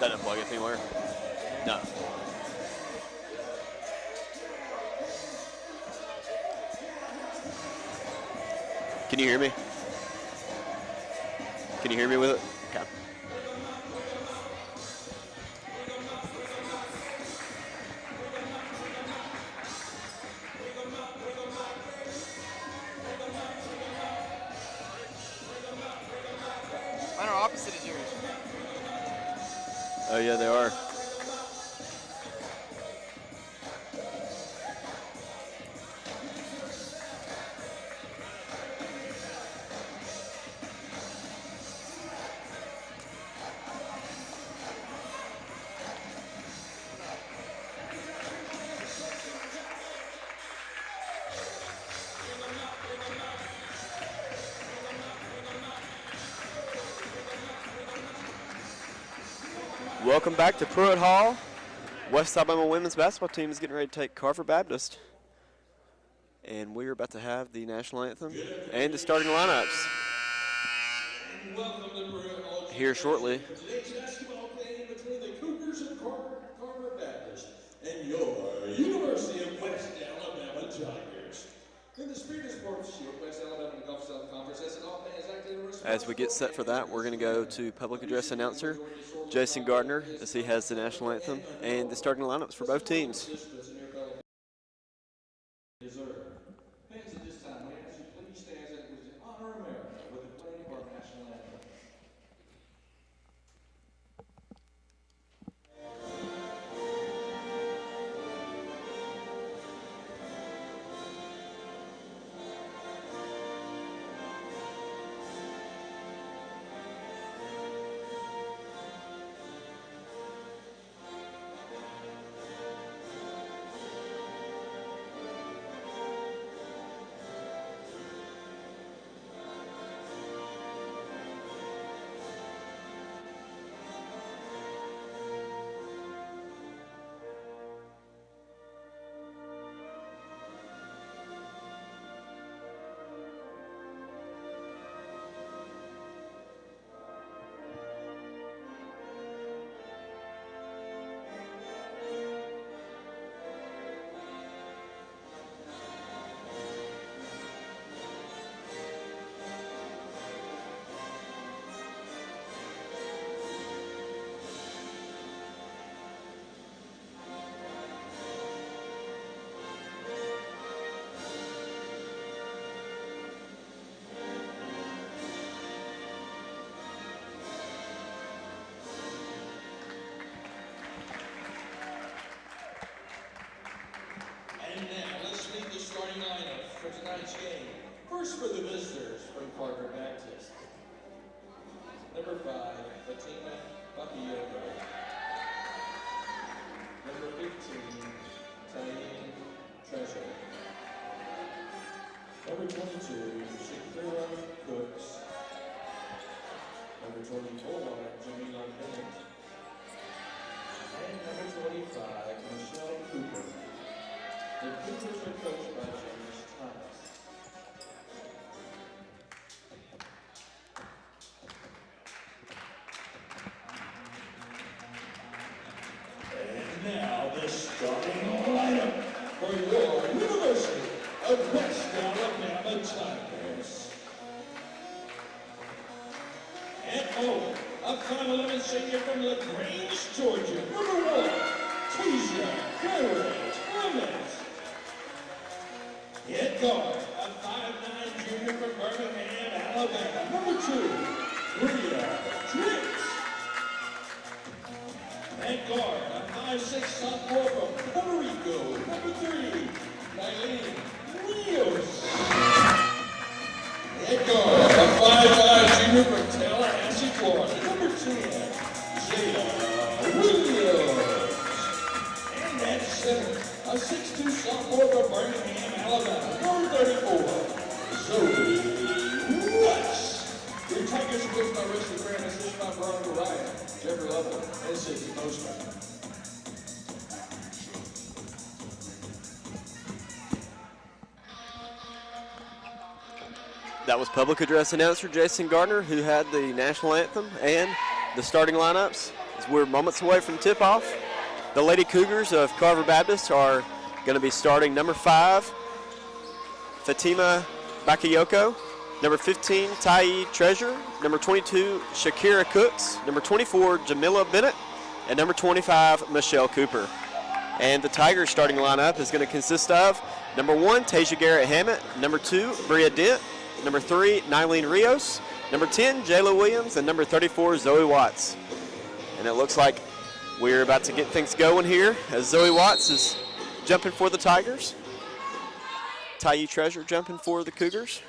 That doesn't plug us anywhere. No. Can you hear me? Can you hear me with it? Okay. Mine are opposite as yours. Oh, yeah, they are. Welcome back to Pruitt Hall. West Alabama women's basketball team is getting ready to take Carver Baptist. And we're about to have the national anthem and the starting lineups here shortly. Today's basketball game between the Cougars and Carver Baptist and your University of West Alabama Tigers. In the spirit of sports, West Alabama and Gulf South Conference has an offense active. As we get set for that, we're going to go to public address announcer Jason Gardner as he has the national anthem and the starting lineups for both teams. Fans at this time, we ask you please stand as we honor America with the playing of our national anthem. And now, let's meet the starting lineup for tonight's game. First for the visitors from Carver Baptist. Number 5, Fatima Bakayoko. Number 15, Taine Treasure. Number 22, Shakira Cooks. Number 24, Jamila Bennett. And number 25, Michelle Cooper. The Cougars are coached by James Thomas. And now the starting lineup for your University of West Alabama Tigers. At home, a 5'11" senior from LaGrange, Georgia. Number 1, Tisha Garrett Clemens. Head guard, a 5'9" junior from Birmingham, Alabama. Number 2, Bria Trix. Head guard, a 5'6" sophomore from Puerto Rico. Number 3, Eileen Rios. Head guard, a 5'5" junior from Tallahassee, Florida. Number 10, Jada Williams. And at center, a 6'2" sophomore from Birmingham, Alabama. Number 34, Zoe Russ. Your Tigers are coached by Rusty Graham, assisted by Veronica Ryan, Jeffrey Lovell, and Sidney Postman. That was public address announcer Jason Gardner, who had the national anthem and the starting lineups. as we're moments away from tip-off. The Lady Cougars of Carver Baptist are going to be starting number 5, Fatima Bakayoko, number 15, Tai Treasure, number 22, Shakira Cooks, number 24, Jamila Bennett, and number 25, Michelle Cooper. And the Tigers starting lineup is going to consist of number 1, Tasia Garrett Hammett, number 2, Bria Dent, number 3, Nylene Rios, number 10, Jayla Williams, and number 34, Zoe Watts. And it looks like we're about to get things going here as Zoe Watts is jumping for the Tigers. Tai Treasure jumping for the Cougars.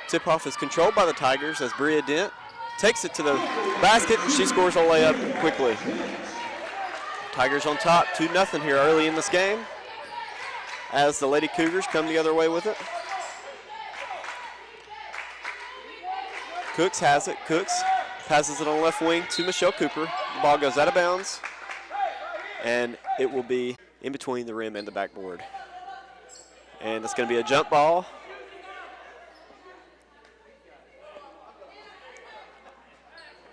Tip-off is controlled by the Tigers as Bria Dent takes it to the basket and she scores a layup quickly. Tigers on top, 2-0 here early in this game as the Lady Cougars come the other way with it. Cooks has it. Cooks passes it on the left wing to Michelle Cooper. The ball goes out of bounds, and it will be in between the rim and the backboard. And it's going to be a jump ball.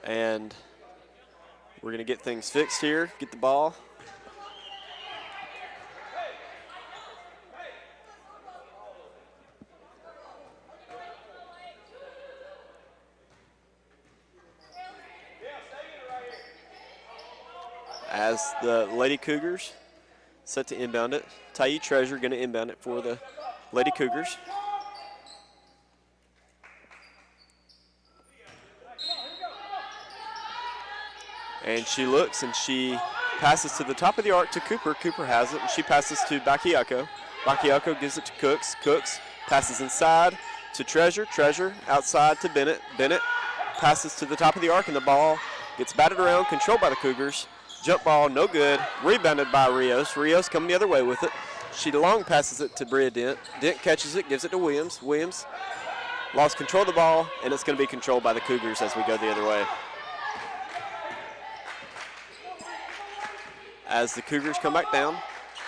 And we're going to get things fixed here, get the ball. As the Lady Cougars set to inbound it. Tai Treasure going to inbound it for the Lady Cougars. And she looks and she passes to the top of the arc to Cooper. Cooper has it and she passes to Bakayoko. Bakayoko gives it to Cooks. Cooks passes inside to Treasure. Treasure outside to Bennett. Bennett passes to the top of the arc and the ball gets batted around, controlled by the Cougars. Jump ball, no good. Rebounded by Rios. Rios coming the other way with it. She long passes it to Bria Dent. Dent catches it, gives it to Williams. Williams lost control of the ball, and it's going to be controlled by the Cougars as we go the other way. As the Cougars come back down,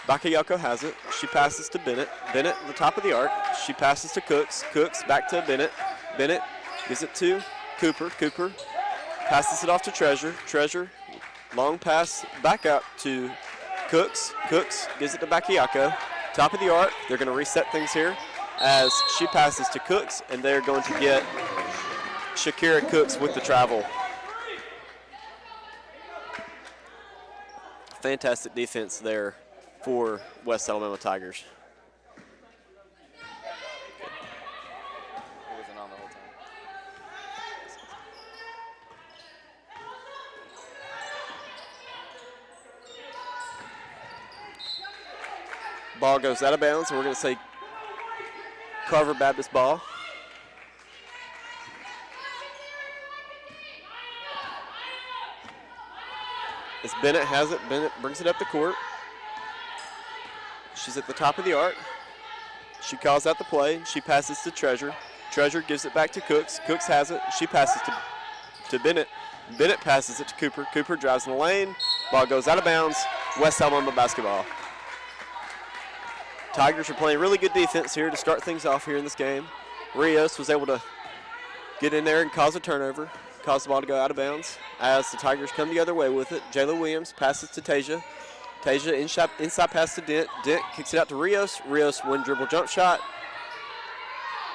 Bakayoko has it. She passes to Bennett. Bennett at the top of the arc. She passes to Cooks. Cooks back to Bennett. Bennett gives it to Cooper. Cooper passes it off to Treasure. Treasure, long pass back out to Cooks. Cooks gives it to Bakayoko. Top of the arc. They're going to reset things here as she passes to Cooks, and they're going to get Shakira Cooks with the travel. Fantastic defense there for West Alabama Tigers. It wasn't on the whole time. Ball goes out of bounds, and we're going to say Carver Baptist ball. As Bennett has it, Bennett brings it up the court. She's at the top of the arc. She calls out the play. She passes to Treasure. Treasure gives it back to Cooks. Cooks has it. She passes to Bennett. Bennett passes it to Cooper. Cooper drives in the lane. Ball goes out of bounds. West Alabama basketball. Tigers are playing really good defense here to start things off here in this game. Rios was able to get in there and cause a turnover. Cause the ball to go out of bounds as the Tigers come the other way with it. Jayla Williams passes to Tasia. Tasia inside pass to Dent. Dent kicks it out to Rios. Rios one dribble jump shot.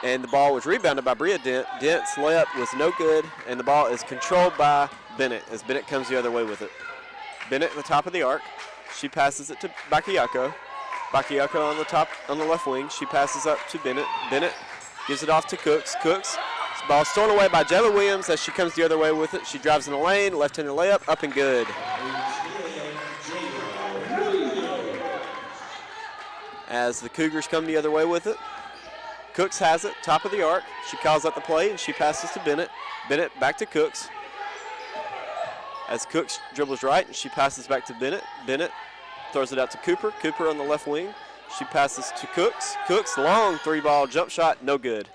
And the ball was rebounded by Bria Dent. Dent's layup was no good, and the ball is controlled by Bennett as Bennett comes the other way with it. Bennett at the top of the arc. She passes it to Bakayoko. Bakayoko on the left wing. She passes up to Bennett. Bennett gives it off to Cooks. Cooks. Ball stolen away by Jayla Williams as she comes the other way with it. She drives in the lane, left-handed layup, up and good. As the Cougars come the other way with it. Cooks has it, top of the arc. She calls out the play, and she passes to Bennett. Bennett back to Cooks. As Cooks dribbles right, and she passes back to Bennett. Bennett throws it out to Cooper. Cooper on the left wing. She passes to Cooks. Cooks, long three-ball jump shot, no good.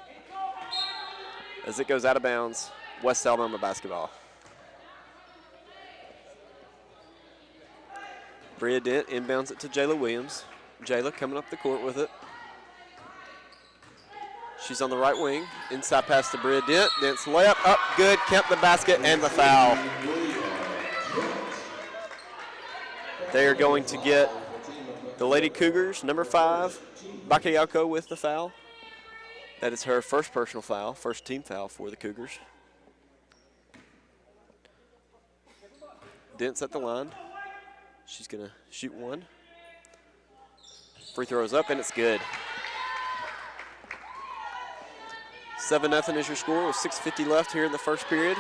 As it goes out of bounds, West Alabama basketball. Bria Dent inbounds it to Jayla Williams. Jayla coming up the court with it. She's on the right wing. Inside pass to Bria Dent. Dent's layup up, good. Kept the basket and the foul. They are going to get the Lady Cougars, number 5, Bakayoko with the foul. That is her first personal foul, first team foul for the Cougars. Dent's at the line. She's going to shoot one. Free throws up, and it's good. 7-0 is your score with 6:50 left here in the first period.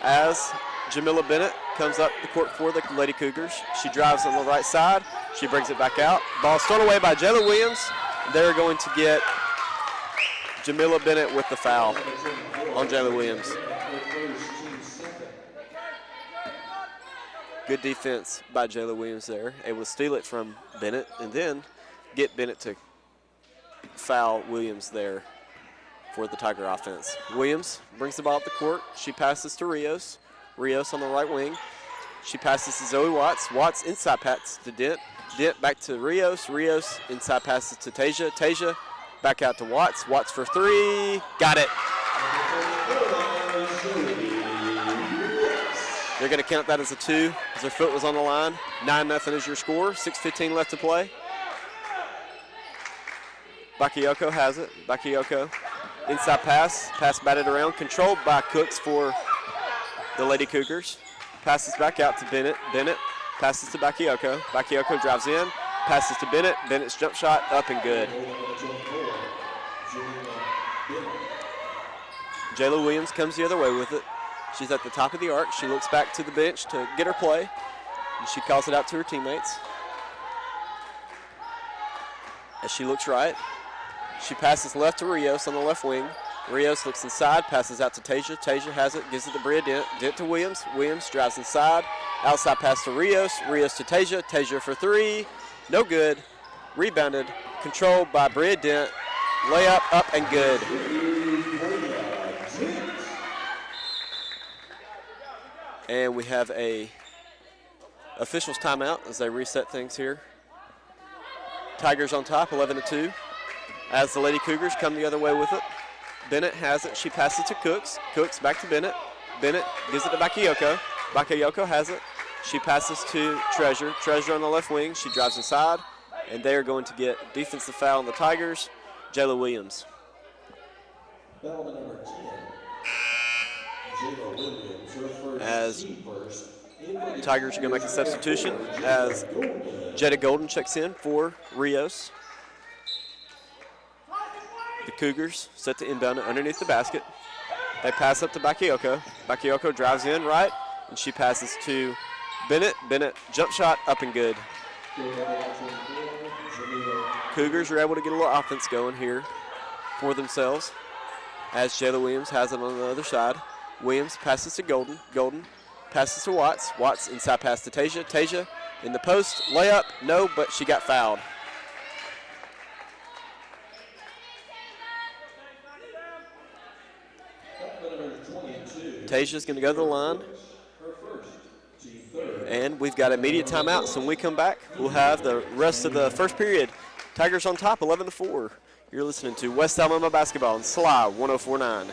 As Jamila Bennett comes up the court for the Lady Cougars. She drives on the right side. She brings it back out. Ball stolen away by Jayla Williams. They're going to get Jamila Bennett with the foul on Jayla Williams. Good defense by Jayla Williams there. Able to steal it from Bennett and then get Bennett to foul Williams there for the Tiger offense. Williams brings the ball up the court. She passes to Rios. Rios on the right wing. She passes to Zoe Watts. Watts inside pass to Dent. Dent back to Rios. Rios inside passes to Tasia. Tasia back out to Watts. Watts for 3. Got it. They're going to count that as a 2 as their foot was on the line. 9-0 is your score. 6:15 left to play. Bakayoko has it. Bakayoko inside pass. Pass batted around. Controlled by Cooks for the Lady Cougars. Passes back out to Bennett. Bennett passes to Bakayoko. Bakayoko drives in. Passes to Bennett. Bennett's jump shot up and good. Jayla Williams comes the other way with it. She's at the top of the arc. She looks back to the bench to get her play. And she calls it out to her teammates. As she looks right, she passes left to Rios on the left wing. Rios looks inside, passes out to Tasia. Tasia has it, gives it to Bria Dent. Dent to Williams. Williams drives inside. Outside pass to Rios. Rios to Tasia. Tasia for 3. No good. Rebounded. Controlled by Bria Dent. Layup up and good. And we have a officials timeout as they reset things here. Tigers on top, 11-2. As the Lady Cougars come the other way with it. Bennett has it. She passes to Cooks. Cooks back to Bennett. Bennett gives it to Bakayoko. Bakayoko has it. She passes to Treasure. Treasure on the left wing. She drives inside. And they are going to get defensive foul on the Tigers. Jayla Williams. Foul number 10. Jayla Williams, her first As team first. Tigers are going to make a substitution as Jetta Golden checks in for Rios. The Cougars set to inbound it underneath the basket. They pass up to Bakayoko. Bakayoko drives in right, and she passes to Bennett. Bennett jump shot up and good. Cougars are able to get a little offense going here for themselves as Jayla Williams has it on the other side. Williams passes to Golden. Golden passes to Watts. Watts inside pass to Tasia. Tasia in the post. Layup. No, but she got fouled. Tasia's going to go to the line. And we've got immediate timeout. So when we come back, we'll have the rest of the first period. Tigers on top, 11-4. You're listening to West Alabama Basketball on SLY 104.9.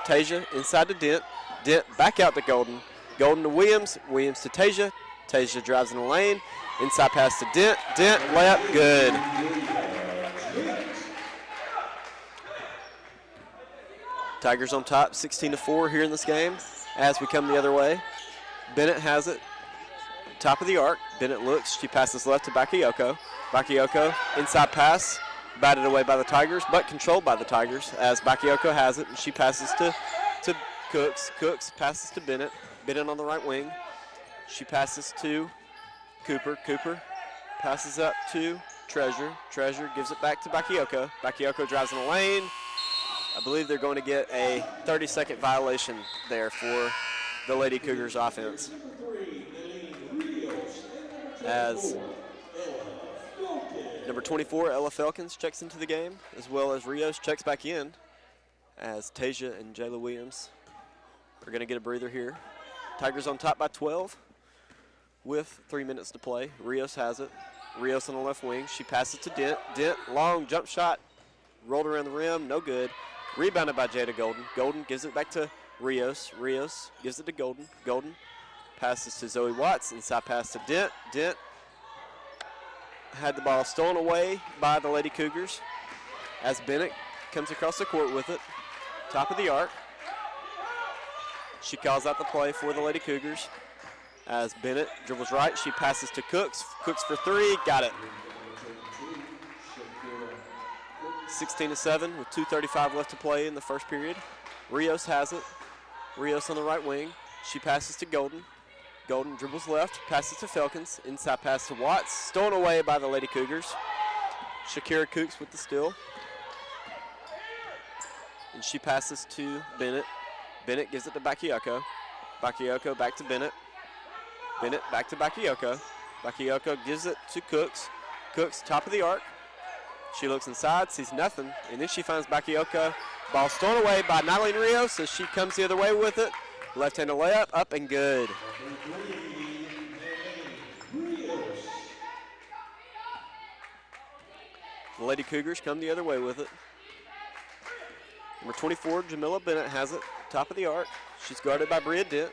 Tasia inside to Dent. Dent back out to Golden. Golden to Williams. Williams to Tasia. Tasia drives in the lane. Inside pass to Dent. Dent, layup, good. Tigers on top, 16-4 here in this game as we come the other way. Bennett has it. Top of the arc. Bennett looks. She passes left to Bakayoko. Bakayoko, inside pass. Batted away by the Tigers, but controlled by the Tigers as Bakayoko has it. And she passes to Cooks. Cooks passes to Bennett. Bennett on the right wing. She passes to Cooper. Cooper passes up to Treasure. Treasure gives it back to Bakayoko. Bakayoko drives in the lane. I believe they're going to get a 30-second violation there for the Lady Cougars offense. As number 24, Ella Felkins, checks into the game, as well as Rios checks back in, as Tasia and Jayla Williams are going to get a breather here. Tigers on top by 12 with 3 minutes to play. Rios has it. Rios on the left wing. She passes to Dent. Dent, long jump shot, rolled around the rim, no good. Rebounded by Jada Golden. Golden gives it back to Rios. Rios gives it to Golden. Golden passes to Zoe Watts. Inside pass to Dent. Dent had the ball stolen away by the Lady Cougars as Bennett comes across the court with it. Top of the arc. She calls out the play for the Lady Cougars as Bennett dribbles right. She passes to Cooks. Cooks for three. Got it. 16-7 with 2:35 left to play in the first period. Rios has it. Rios on the right wing. She passes to Golden. Golden dribbles left, passes to Felkins. Inside pass to Watts. Stolen away by the Lady Cougars. Shakira Cooks with the steal. And she passes to Bennett. Bennett gives it to Bakayoko. Bakayoko back to Bennett. Bennett back to Bakayoko. Bakayoko gives it to Cooks. Cooks, top of the arc. She looks inside, sees nothing, and then she finds Bakayoko. Ball stolen away by Nyleen Rios as she comes the other way with it. Left-handed layup, up and good. The Lady Cougars come the other way with it. Number 24, Jamila Bennett has it, top of the arc. She's guarded by Bria Dent.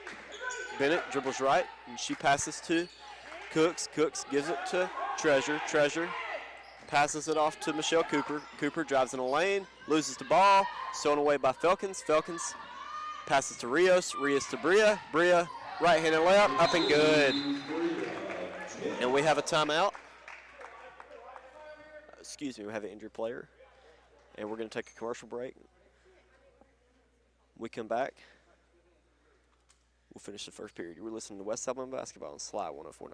Bennett dribbles right, and she passes to Cooks. Cooks gives it to Treasure. Treasure passes it off to Michelle Cooper. Cooper drives in a lane, loses the ball, stolen away by Felkins. Felkins passes to Rios. Rios to Bria. Bria, right-handed layup, up and good. And we have a timeout. Excuse me, we have an injured player. And we're going to take a commercial break. We come back. We'll finish the first period. We're listening to West Alabama Basketball on Sly 104.9.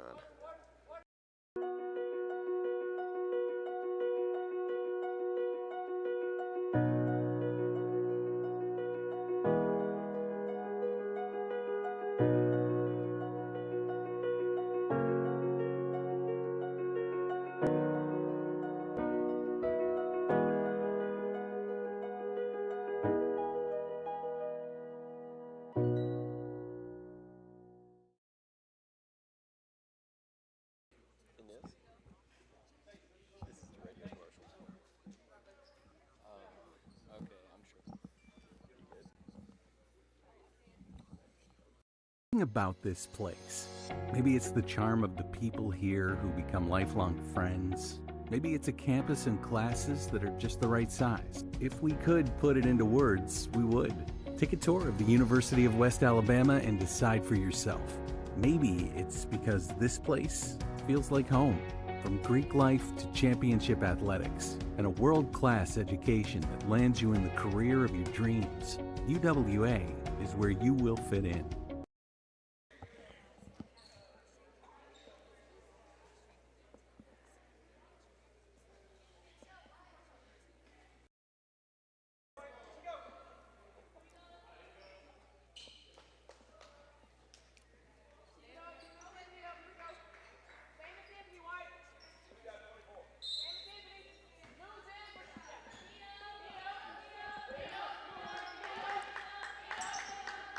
About this place. Maybe it's the charm of the people here who become lifelong friends. Maybe it's a campus and classes that are just the right size. If we could put it into words, we would. Take a tour of the University of West Alabama and decide for yourself. Maybe it's because this place feels like home. From Greek life to championship athletics and a world-class education that lands you in the career of your dreams, UWA is where you will fit in.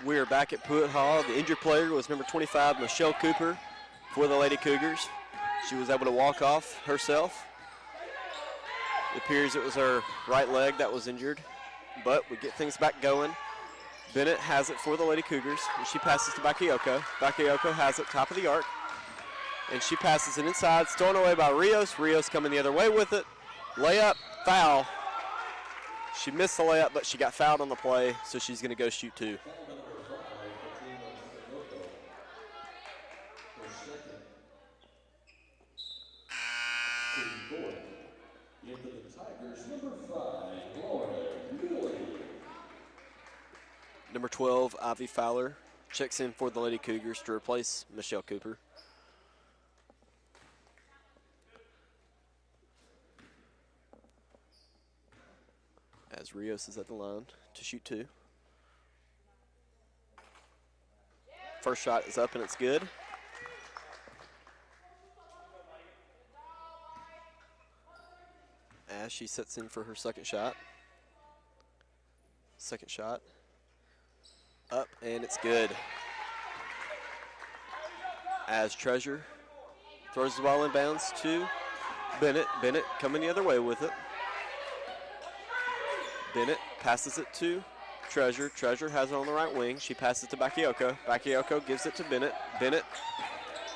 We are back at Pruitt Hall. The injured player was number 25, Michelle Cooper, for the Lady Cougars. She was able to walk off herself. It appears it was her right leg that was injured, but we get things back going Bennett has it for the Lady Cougars, and she passes to Bakayoko. Bakayoko has it top of the arc, and she passes it inside, stolen away by Rios. Rios coming the other way with it. Layup, foul. She missed the layup, but she got fouled on the play, so she's going to go shoot 2. Number 12, Ivy Fowler, checks in for the Lady Cougars to replace Michelle Cooper. As Rios is at the line to shoot 2. First shot is up and it's good. As she sets in for her second shot. Second shot. Up and it's good. As Treasure throws the ball inbounds to Bennett. Bennett coming the other way with it. Bennett passes it to Treasure. Treasure has it on the right wing. She passes to Bakayoko. Bakayoko gives it to Bennett. Bennett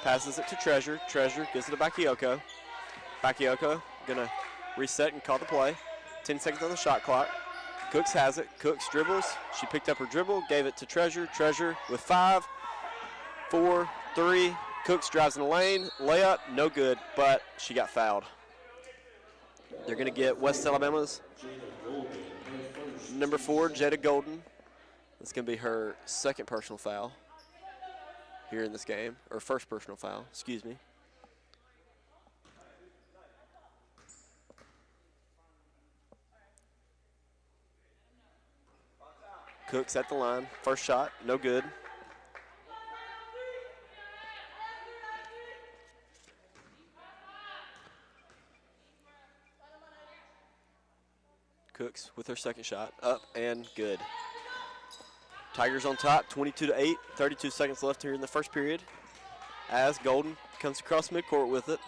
passes it to Treasure. Treasure gives it to Bakayoko. Bakayoko gonna reset and call the play. 10 seconds on the shot clock. Cooks has it. Cooks dribbles. She picked up her dribble, gave it to Treasure. Treasure with 5, 4, 3. Cooks drives in the lane. Layup, no good, but she got fouled. They're going to get West Alabama's number 4, Jada Golden. That's going to be her second personal foul here in this game, or first personal foul, excuse me. Cooks at the line. First shot, no good. Cooks with her second shot, up and good. Tigers on top, 22-8, 32 seconds left here in the first period. As Golden comes across midcourt with it.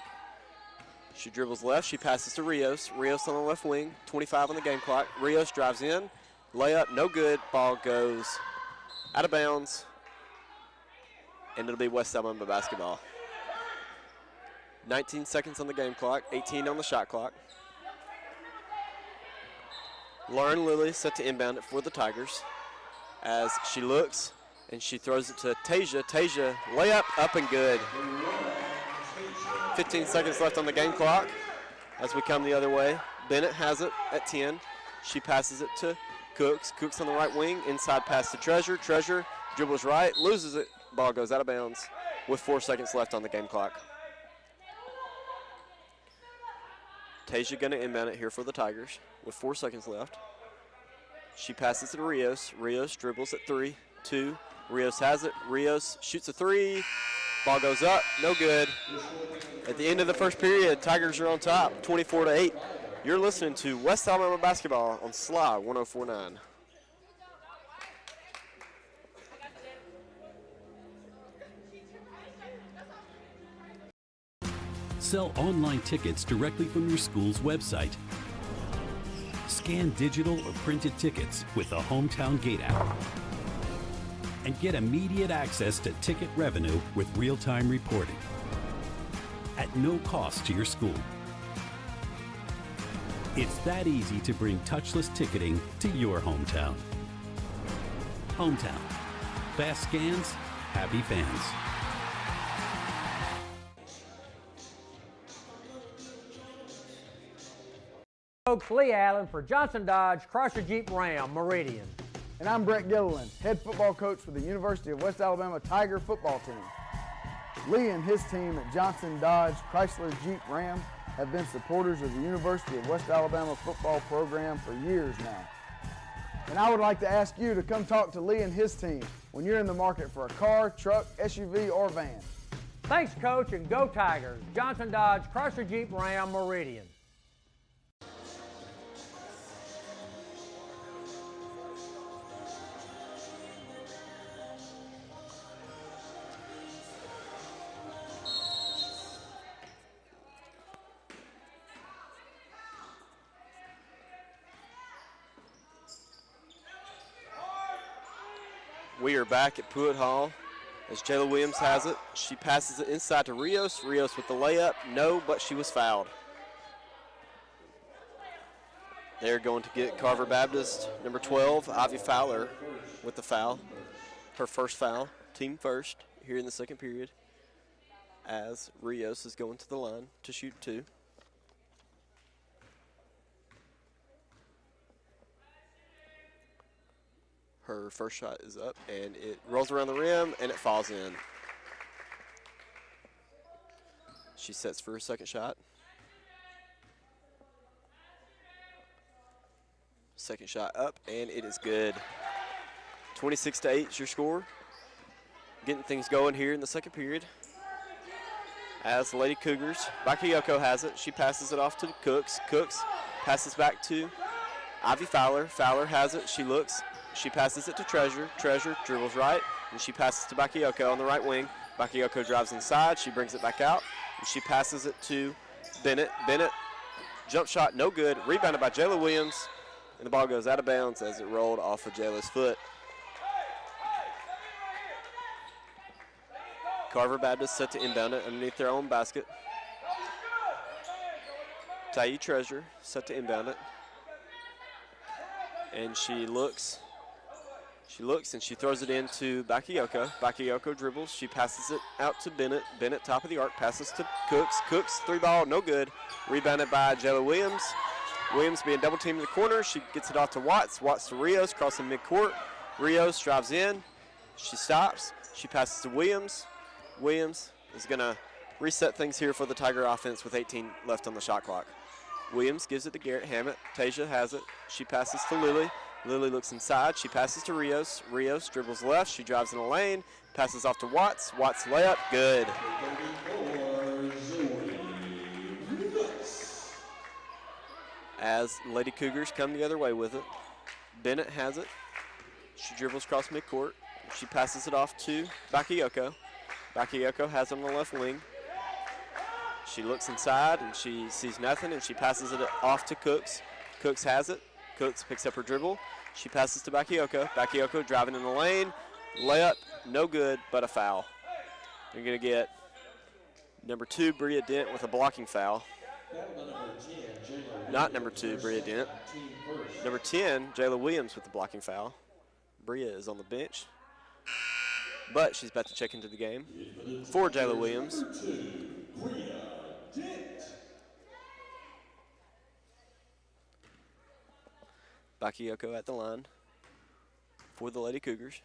She dribbles left, she passes to Rios. Rios on the left wing, 25 on the game clock. Rios drives in. Layup, no good. Ball goes out of bounds, and it'll be West Alabama basketball. 19 seconds on the game clock, 18 on the shot clock. Lauren Lilly set to inbound it for the Tigers as she looks, and she throws it to Tasia. Tasia, layup, up and good. 15 seconds left on the game clock as we come the other way. Bennett has it at 10. She passes it to Cooks. Cooks on the right wing. Inside pass to Treasure. Treasure dribbles right, loses it. Ball goes out of bounds with 4 seconds left on the game clock. Tasia going to inbound it here for the Tigers with 4 seconds left. She passes it to Rios. Rios dribbles at 3, 2. Rios has it. Rios shoots a 3. Ball goes up, no good. At the end of the first period, Tigers are on top, 24-8. You're listening to West Alabama basketball on SLY 104.9. Sell online tickets directly from your school's website. Scan digital or printed tickets with the Hometown Gate app. And get immediate access to ticket revenue with real-time reporting at no cost to your school. It's that easy to bring touchless ticketing to your hometown. Hometown. Fast scans, happy fans. Coach Lee Allen for Johnson Dodge Chrysler Jeep Ram Meridian. And I'm Brett Gilliland, head football coach for the University of West Alabama Tiger football team. Lee and his team at Johnson Dodge Chrysler Jeep Ram have been supporters of the University of West Alabama football program for years now. And I would like to ask you to come talk to Lee and his team when you're in the market for a car, truck, SUV, or van. Thanks, Coach, and go Tigers. Johnson Dodge Chrysler Jeep Ram Meridian. We are back at Pruitt Hall as Jayla Williams has it. She passes it inside to Rios. Rios with the layup. No, but she was fouled. They're going to get Carver Baptist, number 12, Ivy Fowler, with the foul. Her first foul, team first, here in the second period, as Rios is going to the line to shoot 2. Her first shot is up, and it rolls around the rim, and it falls in. She sets for her second shot. Second shot up, and it is good. 26-8 is your score. Getting things going here in the second period. As the Lady Cougars, Bakayoko has it. She passes it off to Cooks. Cooks passes back to Ivy Fowler. Fowler has it. She looks. She passes it to Treasure. Treasure dribbles right, and she passes to Bakayoko on the right wing. Bakayoko drives inside. She brings it back out, and she passes it to Bennett. Bennett, jump shot, no good. Rebounded by Jayla Williams, and the ball goes out of bounds as it rolled off of Jayla's foot. Carver Baptist set to inbound it underneath their own basket. Tayi Treasure set to inbound it. And she looks. She looks and she throws it into Bakayoko. Bakayoko dribbles. She passes it out to Bennett. Bennett, top of the arc, passes to Cooks. Cooks, 3-ball, no good. Rebounded by Jayla Williams. Williams being double teamed in the corner. She gets it off to Watts. Watts to Rios, crossing midcourt. Rios drives in. She stops. She passes to Williams. Williams is going to reset things here for the Tiger offense with 18 left on the shot clock. Williams gives it to Garrett Hammett. Tasia has it. She passes to Lily. Lily looks inside. She passes to Rios. Rios dribbles left. She drives in the lane. Passes off to Watts. Watts layup. Good. As Lady Cougars come the other way with it. Bennett has it. She dribbles across midcourt. She passes it off to Bakayoko. Bakayoko has it on the left wing. She looks inside and she sees nothing, and she passes it off to Cooks. Cooks has it. Cooks picks up her dribble. She passes to Bakayoko. Bakayoko driving in the lane. Layup, no good, but a foul. They're going to get number 2, Bria Dent, with a blocking foul. Not number 2, Bria Dent. Number 10, Jayla Williams, with the blocking foul. Bria is on the bench, but she's about to check into the game for Jayla Williams. Bakayoko at the line for the Lady Cougars.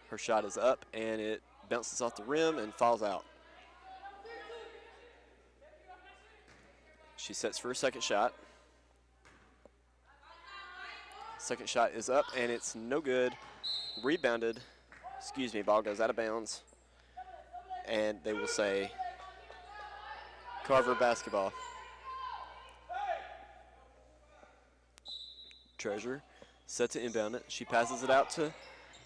Her shot is up, and it bounces off the rim and falls out. She sets for a second shot. Second shot is up, and it's no good. Rebounded. Ball goes out of bounds. And they will say Carver basketball. Treasure set to inbound it. She passes it out to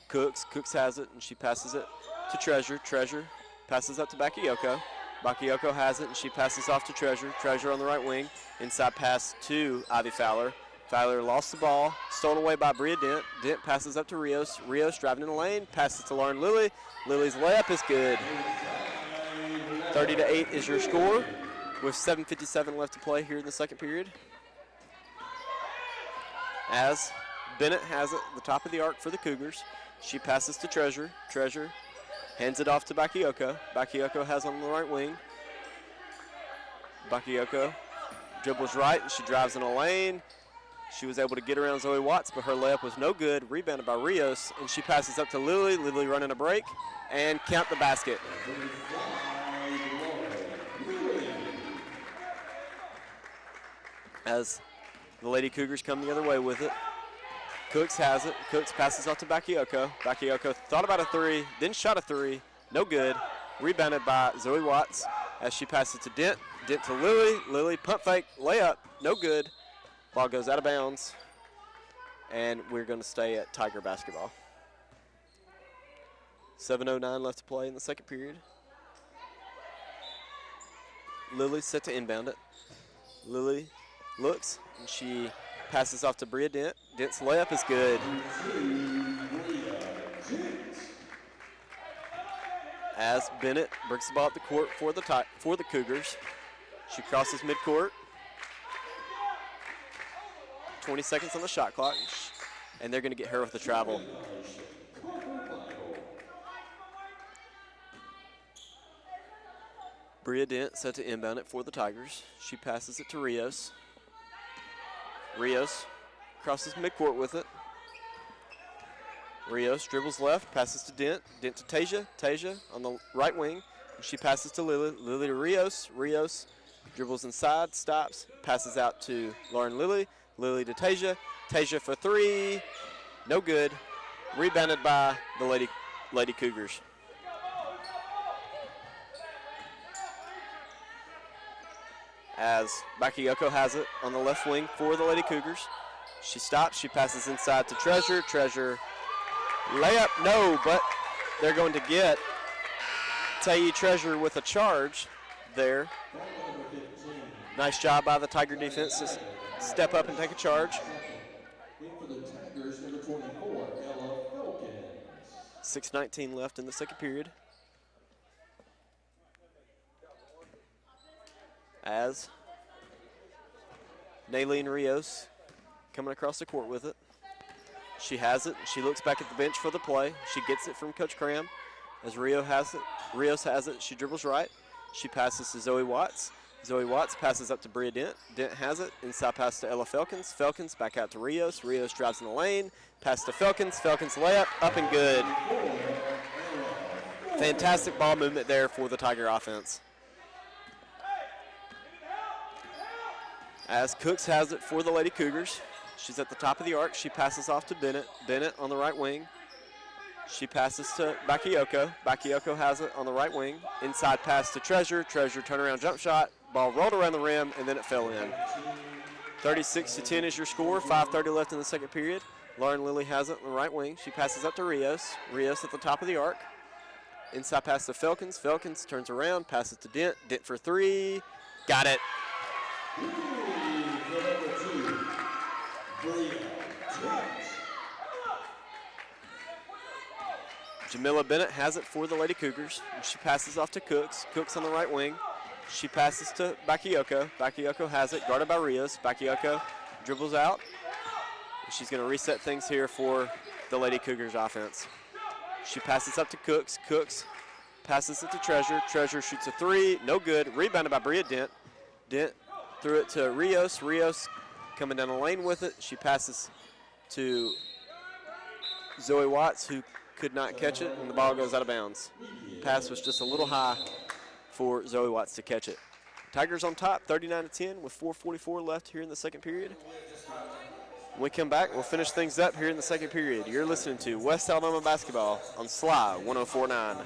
Cooks. Cooks has it, and she passes it to Treasure. Treasure passes up to Bakayoko. Bakayoko has it, and she passes off to Treasure. Treasure on the right wing. Inside pass to Ivy Fowler. Fowler lost the ball, stolen away by Bria Dent. Dent passes up to Rios. Rios driving in the lane, passes to Lauren Lilly. Lily's layup is good. 30-8 is your score with 7:57 left to play here in the second period. As Bennett has it, the top of the arc for the Cougars. She passes to Treasure. Treasure hands it off to Bakayoko. Bakayoko has on the right wing. Bakayoko dribbles right, and she drives in a lane. She was able to get around Zoe Watts, but her layup was no good. Rebounded by Rios, and she passes up to Lily. Lily running a break, and count the basket. As the Lady Cougars come the other way with it. Cooks has it. Cooks passes off to Bakayoko. Bakayoko thought about a 3, then shot a 3. No good. Rebounded by Zoe Watts as she passes to Dent. Dent to Lily. Lily pump fake, layup, no good. Ball goes out of bounds, and we're going to stay at Tiger basketball. 7:09 left to play in the second period. Lily set to inbound it. Lily looks, and she passes off to Bria Dent. Dent's layup is good. as Bennett brings the ball up the court for the Cougars. She crosses midcourt. 20 seconds on the shot clock, and they're going to get her with the travel. Bria Dent set to inbound it for the Tigers. She passes it to Rios. Rios crosses midcourt with it. Rios dribbles left, passes to Dent. Dent to Tasia. Tasia on the right wing. She passes to Lily. Lily to Rios. Rios dribbles inside, stops, passes out to Lauren Lily. Lily to Tasia. Tasia for three. No good. Rebounded by the Lady Cougars. As Bakayoko has it on the left wing for the Lady Cougars. She stops, she passes inside to Treasure. Treasure, layup, no, but they're going to get Tayi Treasure with a charge there. Nice job by the Tiger defense to step up and take a charge. 6:19 left in the second period. As Naylene Rios coming across the court with it. She has it. She looks back at the bench for the play. She gets it from Coach Cram. As Rios has it. She dribbles right. She passes to Zoe Watts. Zoe Watts passes up to Bria Dent. Dent has it. Inside pass to Ella Felkins. Felkins back out to Rios. Rios drives in the lane. Pass to Felkins. Felkins layup. Up and good. Fantastic ball movement there for the Tiger offense. As Cooks has it for the Lady Cougars. She's at the top of the arc. She passes off to Bennett. Bennett on the right wing. She passes to Bakayoko. Bakayoko has it on the right wing. Inside pass to Treasure. Treasure turnaround jump shot. Ball rolled around the rim, and then it fell in. 36-10 is your score. 5:30 left in the second period. Lauren Lilly has it on the right wing. She passes up to Rios. Rios at the top of the arc. Inside pass to Felkins. Felkins turns around, passes to Dent. Dent for three. Got it. Jamila Bennett has it for the Lady Cougars. She passes off to Cooks. Cooks on the right wing. She passes to Bakayoko. Bakayoko has it, guarded by Rios. Bakayoko dribbles out. She's going to reset things here for the Lady Cougars offense. She passes up to Cooks. Cooks passes it to Treasure. Treasure shoots a three. No good. Rebounded by Bria Dent. Dent threw it to Rios. Rios coming down the lane with it. She passes to Zoe Watts, who could not catch it, and the ball goes out of bounds. Pass was just a little high for Zoe Watts to catch it. Tigers on top, 39-10 with 4:44 left here in the second period. When we come back, we'll finish things up here in the second period. You're listening to West Alabama Basketball on SLY 104.9.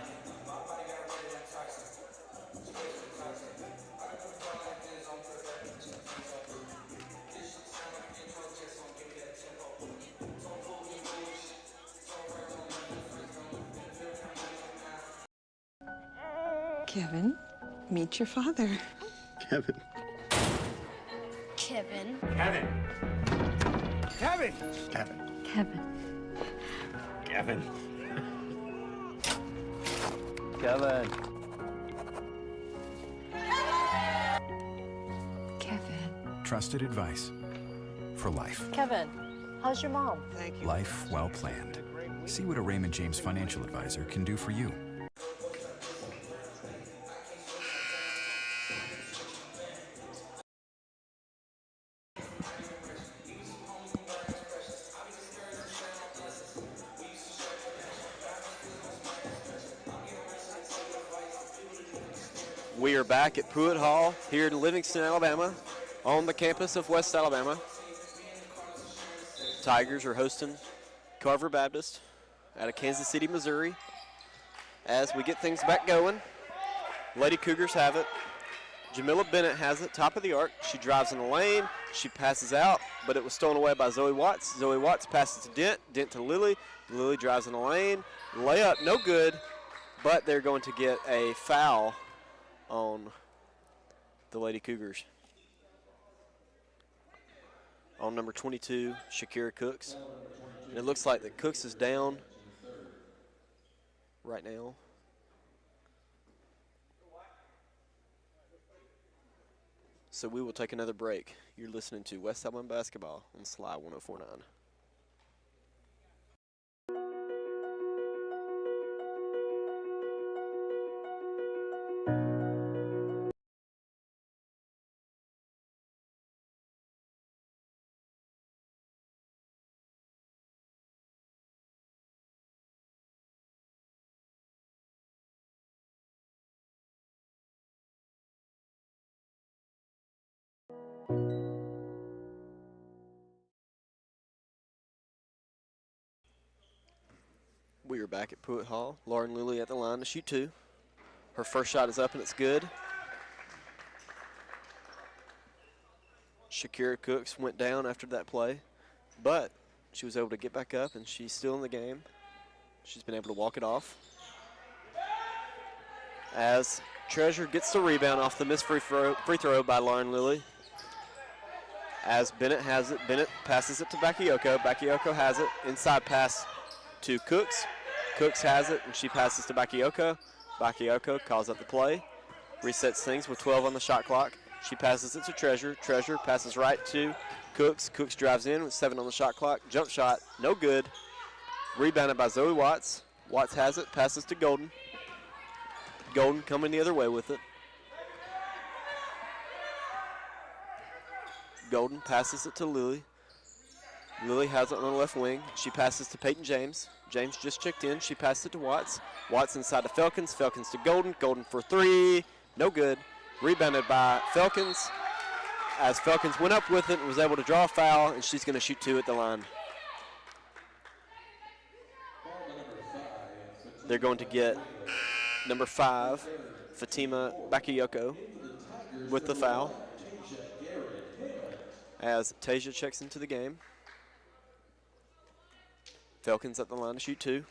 Kevin, meet your father. Kevin. Kevin. Kevin. Kevin! Kevin. Kevin. Kevin. Kevin. Kevin. Trusted advice for life. Kevin, how's your mom? Life well planned. See what a Raymond James financial advisor can do for you. We are back at Pruitt Hall here in Livingston, Alabama, on the campus of West Alabama. Tigers are hosting Carver Baptist out of Kansas City, Missouri. As we get things back going, Lady Cougars have it. Jamila Bennett has it, top of the arc. She drives in the lane. She passes out, but it was stolen away by Zoe Watts. Zoe Watts passes to Dent. Dent to Lily. Lily drives in the lane. Layup, no good, but they're going to get a foul on the Lady Cougars. On number 22, Shakira Cooks. And it looks like that Cooks is down right now. So we will take another break. You're listening to West Alabama Basketball on Sly 104.9. We are back at Pruitt Hall. Lauren Lilly at the line to shoot 2. Her first shot is up and it's good. Shakira Cooks went down after that play, but she was able to get back up and she's still in the game. She's been able to walk it off. As Treasure gets the rebound off the missed free throw by Lauren Lilly. As Bennett has it, Bennett passes it to Bakayoko. Bakayoko has it, inside pass to Cooks. Cooks has it, and she passes to Bakayoko. Bakayoko calls up the play, resets things with 12 on the shot clock. She passes it to Treasure. Treasure passes right to Cooks. Cooks drives in with 7 on the shot clock. Jump shot, no good. Rebounded by Zoe Watts. Watts has it, passes to Golden. Golden coming the other way with it. Golden passes it to Lily. Lily has it on the left wing. She passes to Peyton James. James just checked in. She passed it to Watts. Watts inside to Felkins. Felkins to Golden. Golden for 3. No good. Rebounded by Felkins. As Felkins went up with it and was able to draw a foul, and she's going to shoot 2 at the line. They're going to get number 5, Fatima Bakayoko, with the foul. As Tasia checks into the game. Felkins at the line to shoot 2.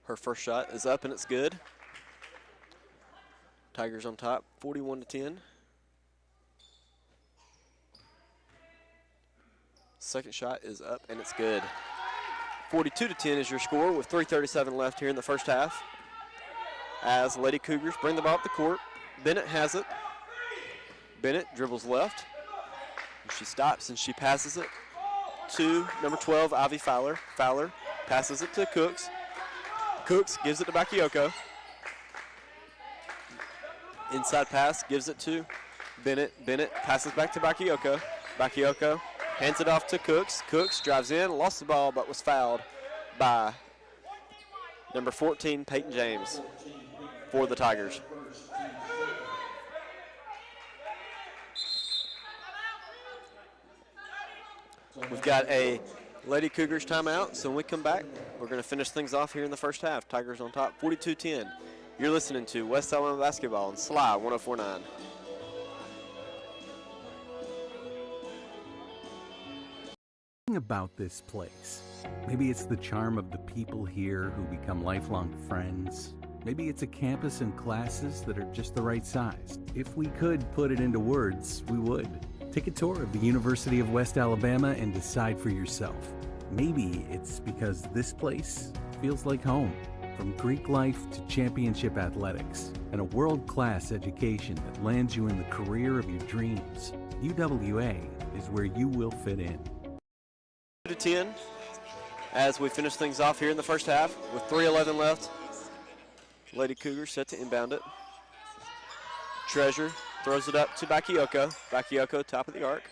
Her first shot is up and it's good. Tigers on top, 41-10. Second shot is up and it's good. 42-10 is your score with 3:37 left here in the first half. As Lady Cougars bring the ball up the court. Bennett has it. Bennett dribbles left. And she stops and she passes it to number 12, Ivy Fowler. Fowler passes it to Cooks. Cooks gives it to Bakayoko. Inside pass, gives it to Bennett. Bennett passes back to Bakayoko. Bakayoko hands it off to Cooks. Cooks drives in, lost the ball, but was fouled by number 14, Peyton James, for the Tigers. We've got a Lady Cougars timeout, so when we come back, we're going to finish things off here in the first half. Tigers on top, 42-10. You're listening to West Alabama Basketball on Sly 104.9. About this place. Maybe it's the charm of the people here who become lifelong friends. Maybe it's a campus and classes that are just the right size. If we could put it into words, we would. Take a tour of the University of West Alabama and decide for yourself. Maybe it's because this place feels like home. From Greek life to championship athletics and a world-class education that lands you in the career of your dreams, UWA is where you will fit in. 2-10 as we finish things off here in the first half with 3:11 left. Lady Cougars set to inbound it. Treasure throws it up to Bakayoko. Bakayoko, top of the arc.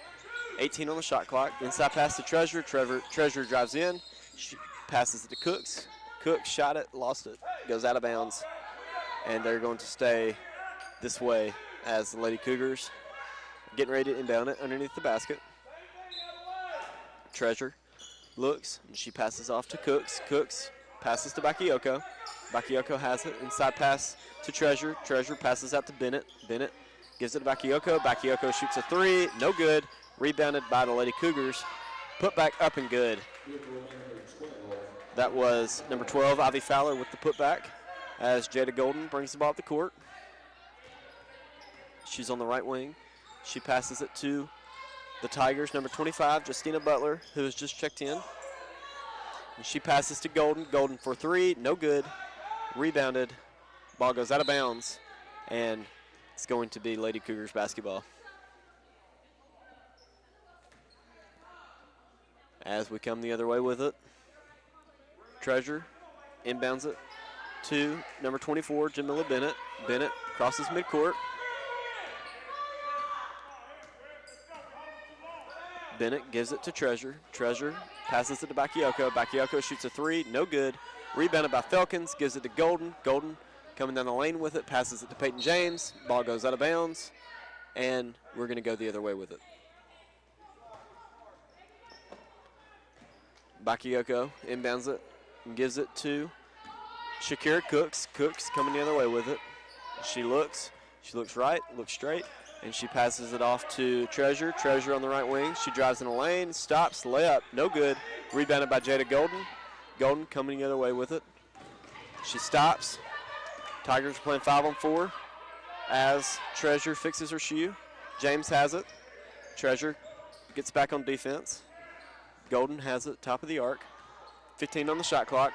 18 on the shot clock. Inside pass to Treasure. Treasure drives in. She passes it to Cooks. Cooks shot it, lost it. Goes out of bounds. And they're going to stay this way as the Lady Cougars getting ready to inbound it underneath the basket. Treasure looks, and she passes off to Cooks. Cooks passes to Bakayoko. Bakayoko has it. Inside pass to Treasure. Treasure passes out to Bennett. Bennett gives it to Bakayoko. Bakayoko shoots a 3. No good. Rebounded by the Lady Cougars. Put back up and good. That was number 12, Ivy Fowler, with the putback as Jada Golden brings the ball up the court. She's on the right wing. She passes it to the Tigers, number 25, Justina Butler, who has just checked in. And she passes to Golden. Golden for 3, no good. rebounded. Ball goes out of bounds, and it's going to be Lady Cougars basketball. As we come the other way with it, Treasure inbounds it to number 24, Jamila Bennett. Bennett crosses midcourt. Bennett gives it to Treasure. Treasure passes it to Bakayoko. Bakayoko shoots a three, no good. Rebounded by Falcons, gives it to Golden. Golden coming down the lane with it, passes it to Peyton James. Ball goes out of bounds, and we're going to go the other way with it. Bakayoko inbounds it and gives it to Shakira Cooks. Cooks coming the other way with it. She looks right, looks straight, and she passes it off to Treasure. Treasure on the right wing. She drives in a lane, stops, layup, no good. Rebounded by Jada Golden. Golden coming the other way with it. She stops. Tigers are playing 5-on-4 as Treasure fixes her shoe. James has it. Treasure gets back on defense. Golden has it, top of the arc. 15 on the shot clock.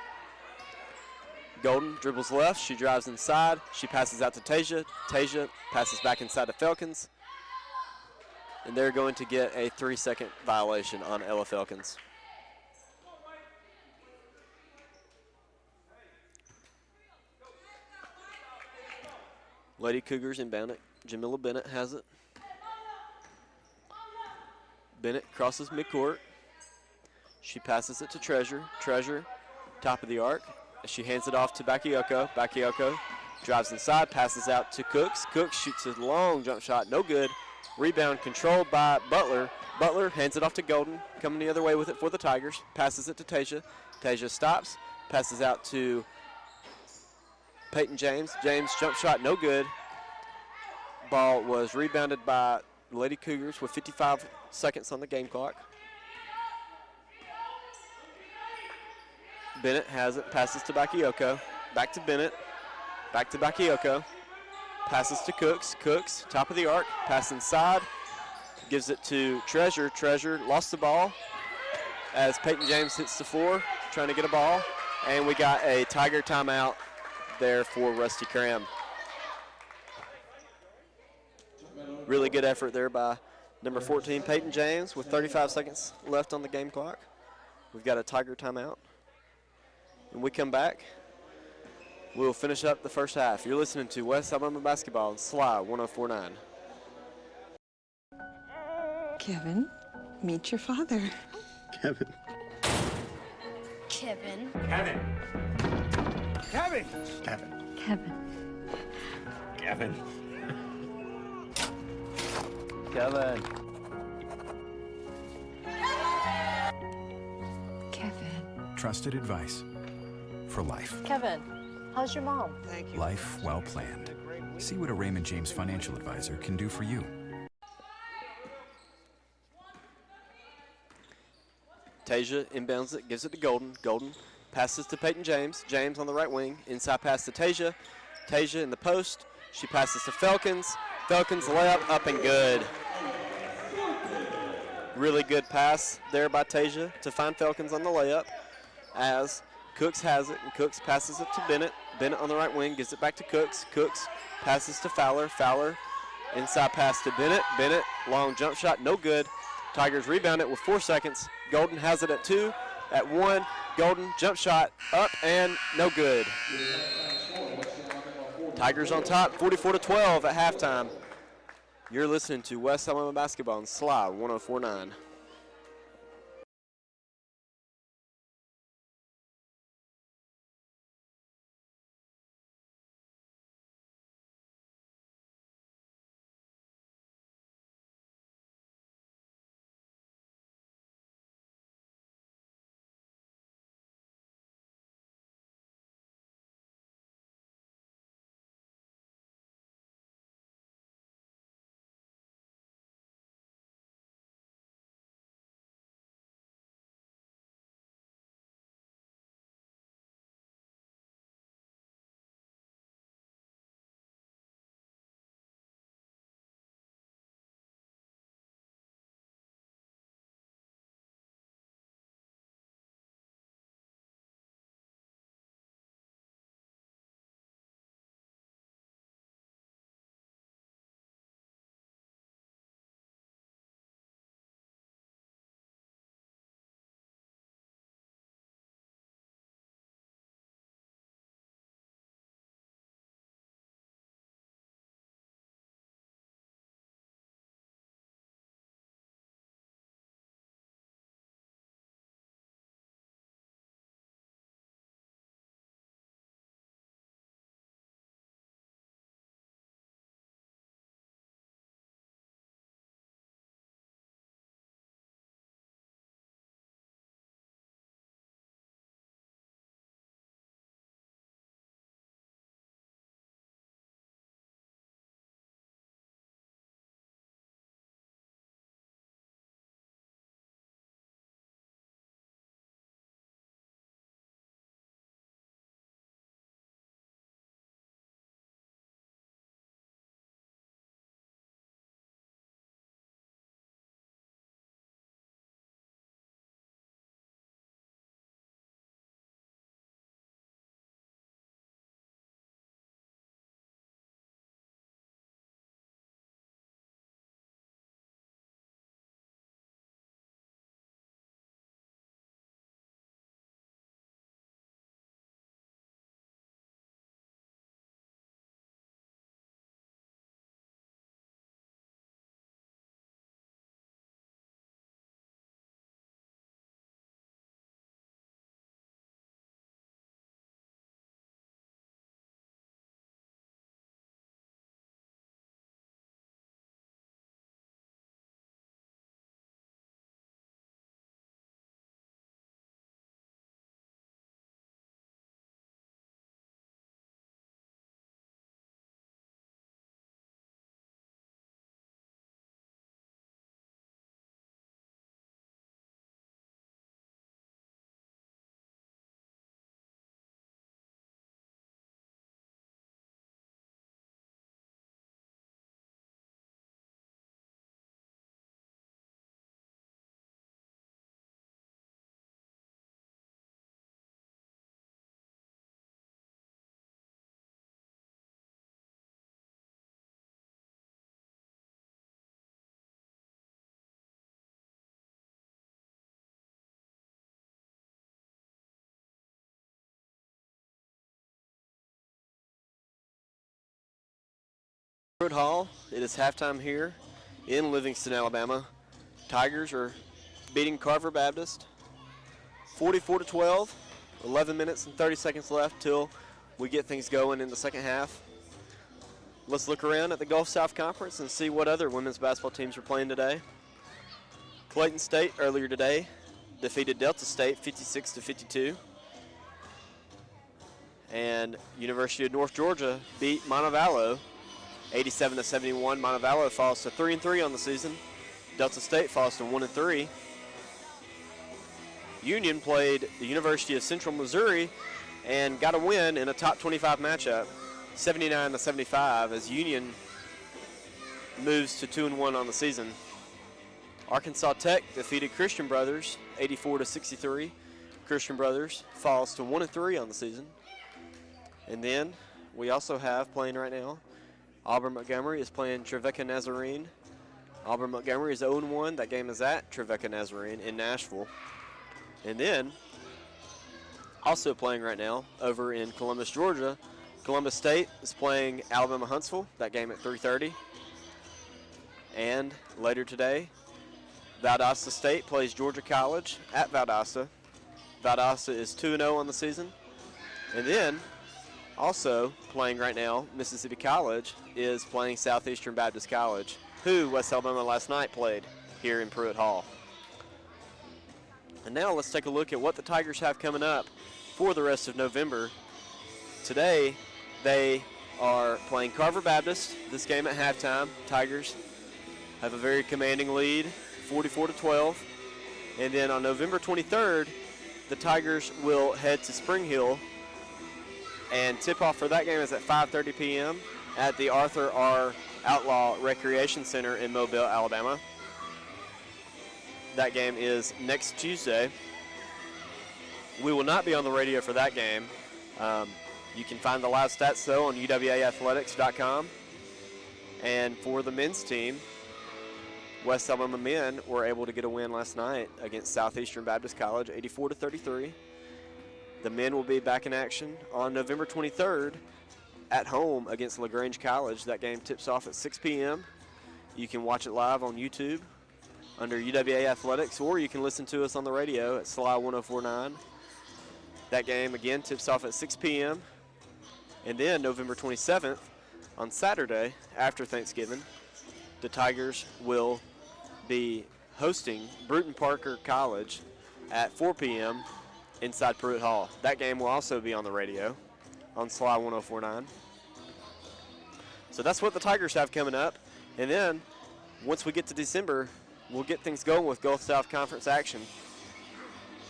Golden dribbles left. She drives inside. She passes out to Tasia. Tasia passes back inside to Falcons. And they're going to get a 3-second violation on Ella Falcons. Lady Cougars inbound it. Jamila Bennett has it. Bennett crosses midcourt. She passes it to Treasure. Treasure, top of the arc. She hands it off to Bakayoko. Bakayoko drives inside, passes out to Cooks. Cooks shoots a long jump shot, no good. Rebound controlled by Butler. Butler hands it off to Golden, coming the other way with it for the Tigers. Passes it to Tasia. Tasia stops, passes out to Peyton James. James jump shot, no good. Ball was rebounded by Lady Cougars with 55 seconds on the game clock. Bennett has it, passes to Bakayoko. Back to Bennett, back to Bakayoko. Passes to Cooks. Cooks, top of the arc, pass inside. Gives it to Treasure. Treasure lost the ball as Peyton James hits the floor, trying to get a ball. And we got a Tiger timeout there for Rusty Cram. Really good effort there by number 14, Peyton James, with 35 seconds left on the game clock. We've got a Tiger timeout. When we come back, we'll finish up the first half. You're listening to West Alabama Basketball on Sly 104.9. Kevin, meet your father. Kevin. Kevin. Kevin. Kevin! Kevin. Kevin. Kevin. Kevin. Kevin. Trusted advice for life. Kevin, how's your mom? Life well planned. See what a Raymond James financial advisor can do for you. Tasia inbounds it, gives it to Golden. Golden passes to Peyton James. James on the right wing. Inside pass to Tasia. Tasia in the post. She passes to Falcons. Falcons layup up and good. Really good pass there by Tasia to find Falcons on the layup as Cooks has it, and Cooks passes it to Bennett. Bennett on the right wing gives it back to Cooks. Cooks passes to Fowler. Fowler inside pass to Bennett. Bennett long jump shot, no good. Tigers rebound it with 4 seconds. Golden has it at 2, at 1. Golden jump shot up and no good. Tigers on top, 44-12 at halftime. You're listening to West Alabama Basketball on Sly 104.9. Pruitt Hall, it is halftime here in Livingston, Alabama. Tigers are beating Carver Baptist 44-12. 11 minutes and 30 seconds left till we get things going in the second half. Let's look around at the Gulf South Conference and see what other women's basketball teams are playing today. Clayton State earlier today defeated Delta State 56-52. And University of North Georgia beat Montevallo 87-71. Montevallo falls to 3-3 on the season. Delta State falls to 1-3. Union played the University of Central Missouri and got a win in a top 25 matchup, 79-75, as Union moves to 2-1 on the season. Arkansas Tech defeated Christian Brothers 84-63. Christian Brothers falls to 1-3 on the season. And then we also have playing right now, Auburn Montgomery is playing Trevecca Nazarene. Auburn Montgomery is 0-1. That game is at Trevecca Nazarene in Nashville. And then also playing right now over in Columbus, Georgia, Columbus State is playing Alabama Huntsville. That game at 3:30. And later today, Valdosta State plays Georgia College at Valdosta. Valdosta is 2-0 on the season. And then also playing right now, Mississippi College is playing Southeastern Baptist College, who West Alabama last night played here in Pruitt Hall. And now let's take a look at what the Tigers have coming up for the rest of November. Today, they are playing Carver Baptist. This game at halftime, Tigers have a very commanding lead, 44-12. And then on November 23rd, the Tigers will head to Spring Hill, and tip-off for that game is at 5:30 p.m. at the Arthur R. Outlaw Recreation Center in Mobile, Alabama. That game is next Tuesday. We will not be on the radio for that game. You can find the live stats, though, on uwaathletics.com. And for the men's team, West Alabama men were able to get a win last night against Southeastern Baptist College, 84-33. The men will be back in action on November 23rd at home against LaGrange College. That game tips off at 6 p.m. You can watch it live on YouTube under UWA Athletics, or you can listen to us on the radio at SLY 1049. That game, again, tips off at 6 p.m. And then November 27th, on Saturday, after Thanksgiving, the Tigers will be hosting Bruton Parker College at 4 p.m. inside Pruitt Hall. That game will also be on the radio on SLY 1049. So that's what the Tigers have coming up. And then once we get to December, we'll get things going with Gulf South Conference action.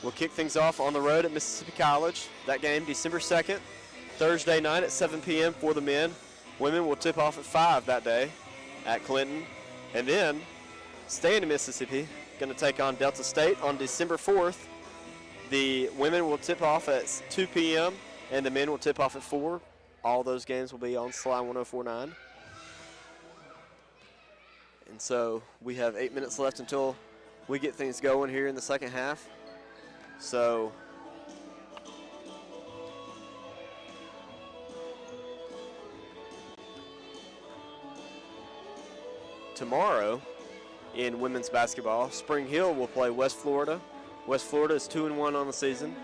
We'll kick things off on the road at Mississippi College. That game, December 2nd, Thursday night at 7 p.m. for the men. Women will tip off at 5 that day at Clinton. And then staying in Mississippi, going to take on Delta State on December 4th. The women will tip off at 2 p.m. and the men will tip off at 4. All those games will be on SLY 1049. And so we have 8 minutes left until we get things going here in the second half. So tomorrow in women's basketball, Spring Hill will play West Florida. West Florida is 2-1 on the season.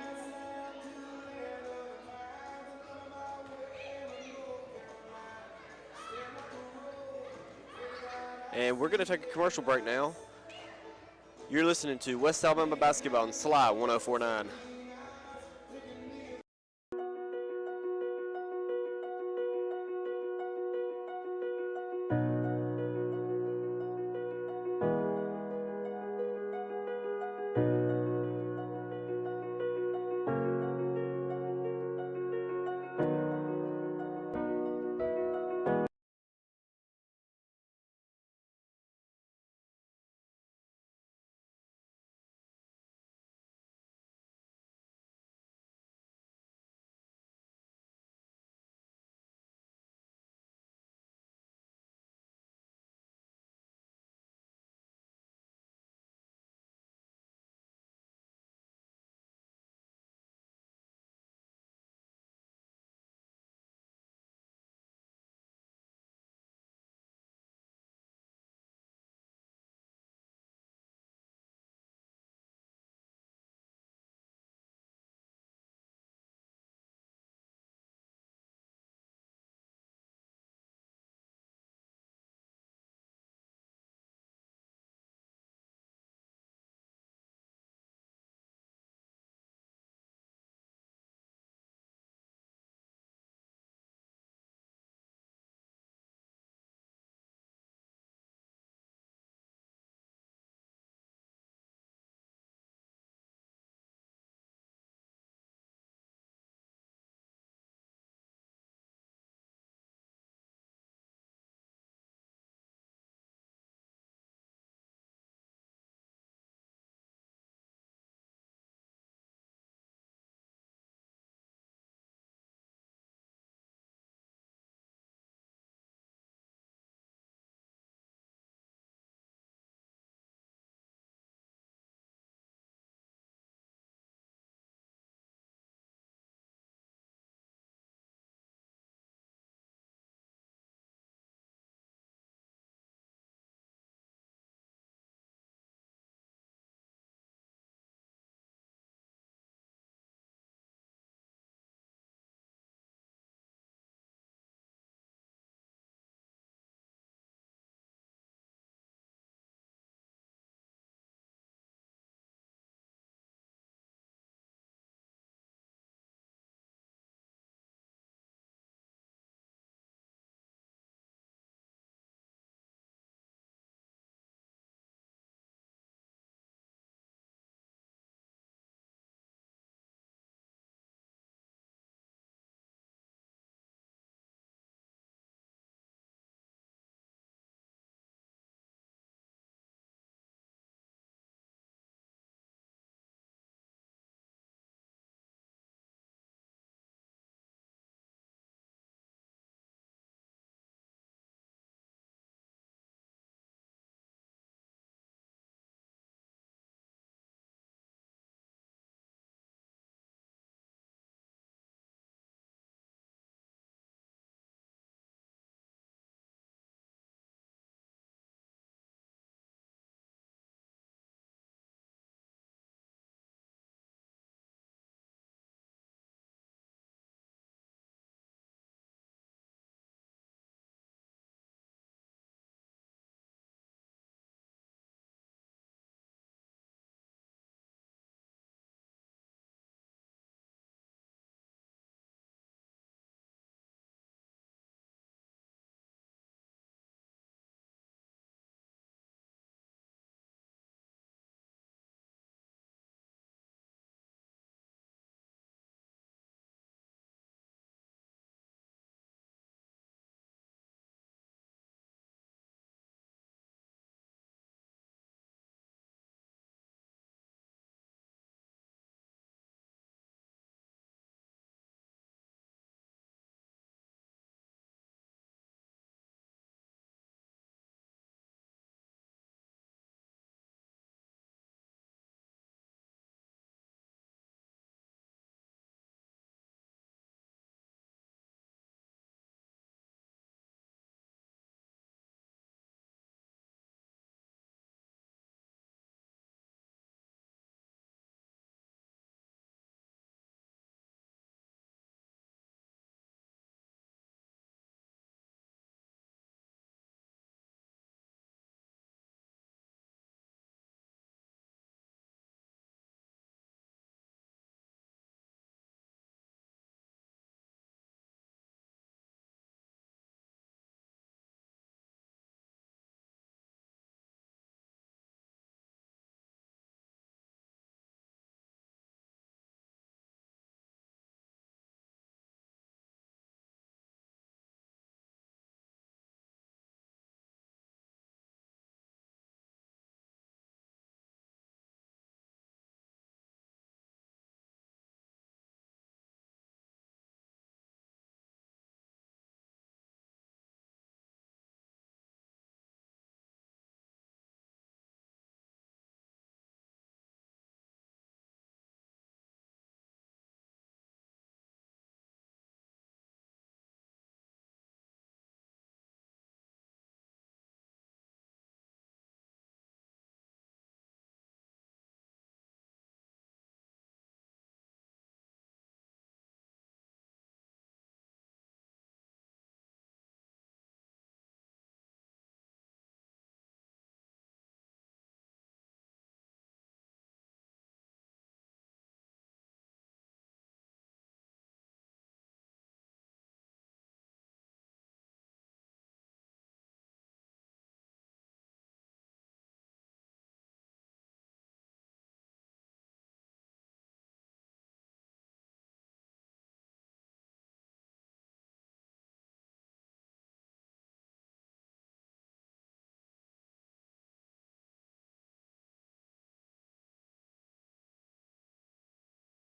And we're going to take a commercial break now. You're listening to West Alabama Basketball on SLY 1049.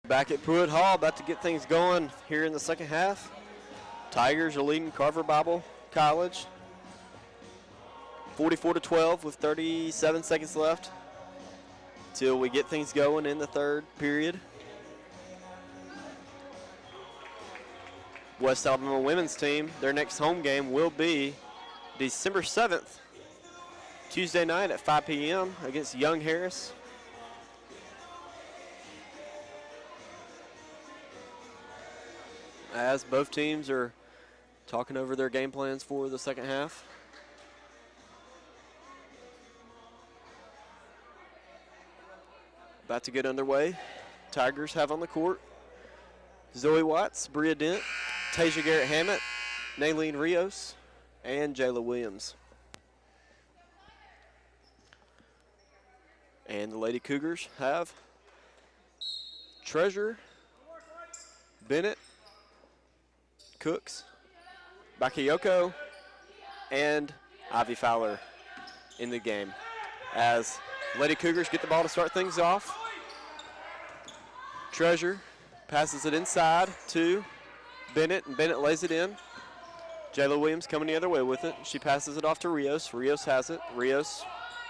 Back at Pruitt Hall, about to get things going here in the second half. Tigers are leading Carver Bible College 44-12 with 37 seconds left till we get things going in the third period. West Alabama women's team, their next home game will be December 7th, Tuesday night at 5 p.m. against Young Harris. As both teams are talking over their game plans for the second half. About to get underway. Tigers have on the court Zoe Watts, Bria Dent, Tasia Garrett-Hammett, Naylene Rios, and Jayla Williams. And the Lady Cougars have Treasure, Bennett, Cooks, Bakayoko, and Ivy Fowler in the game. As Lady Cougars get the ball to start things off. Treasure passes it inside to Bennett, and Bennett lays it in. Jayla Williams coming the other way with it. She passes it off to Rios. Rios has it. Rios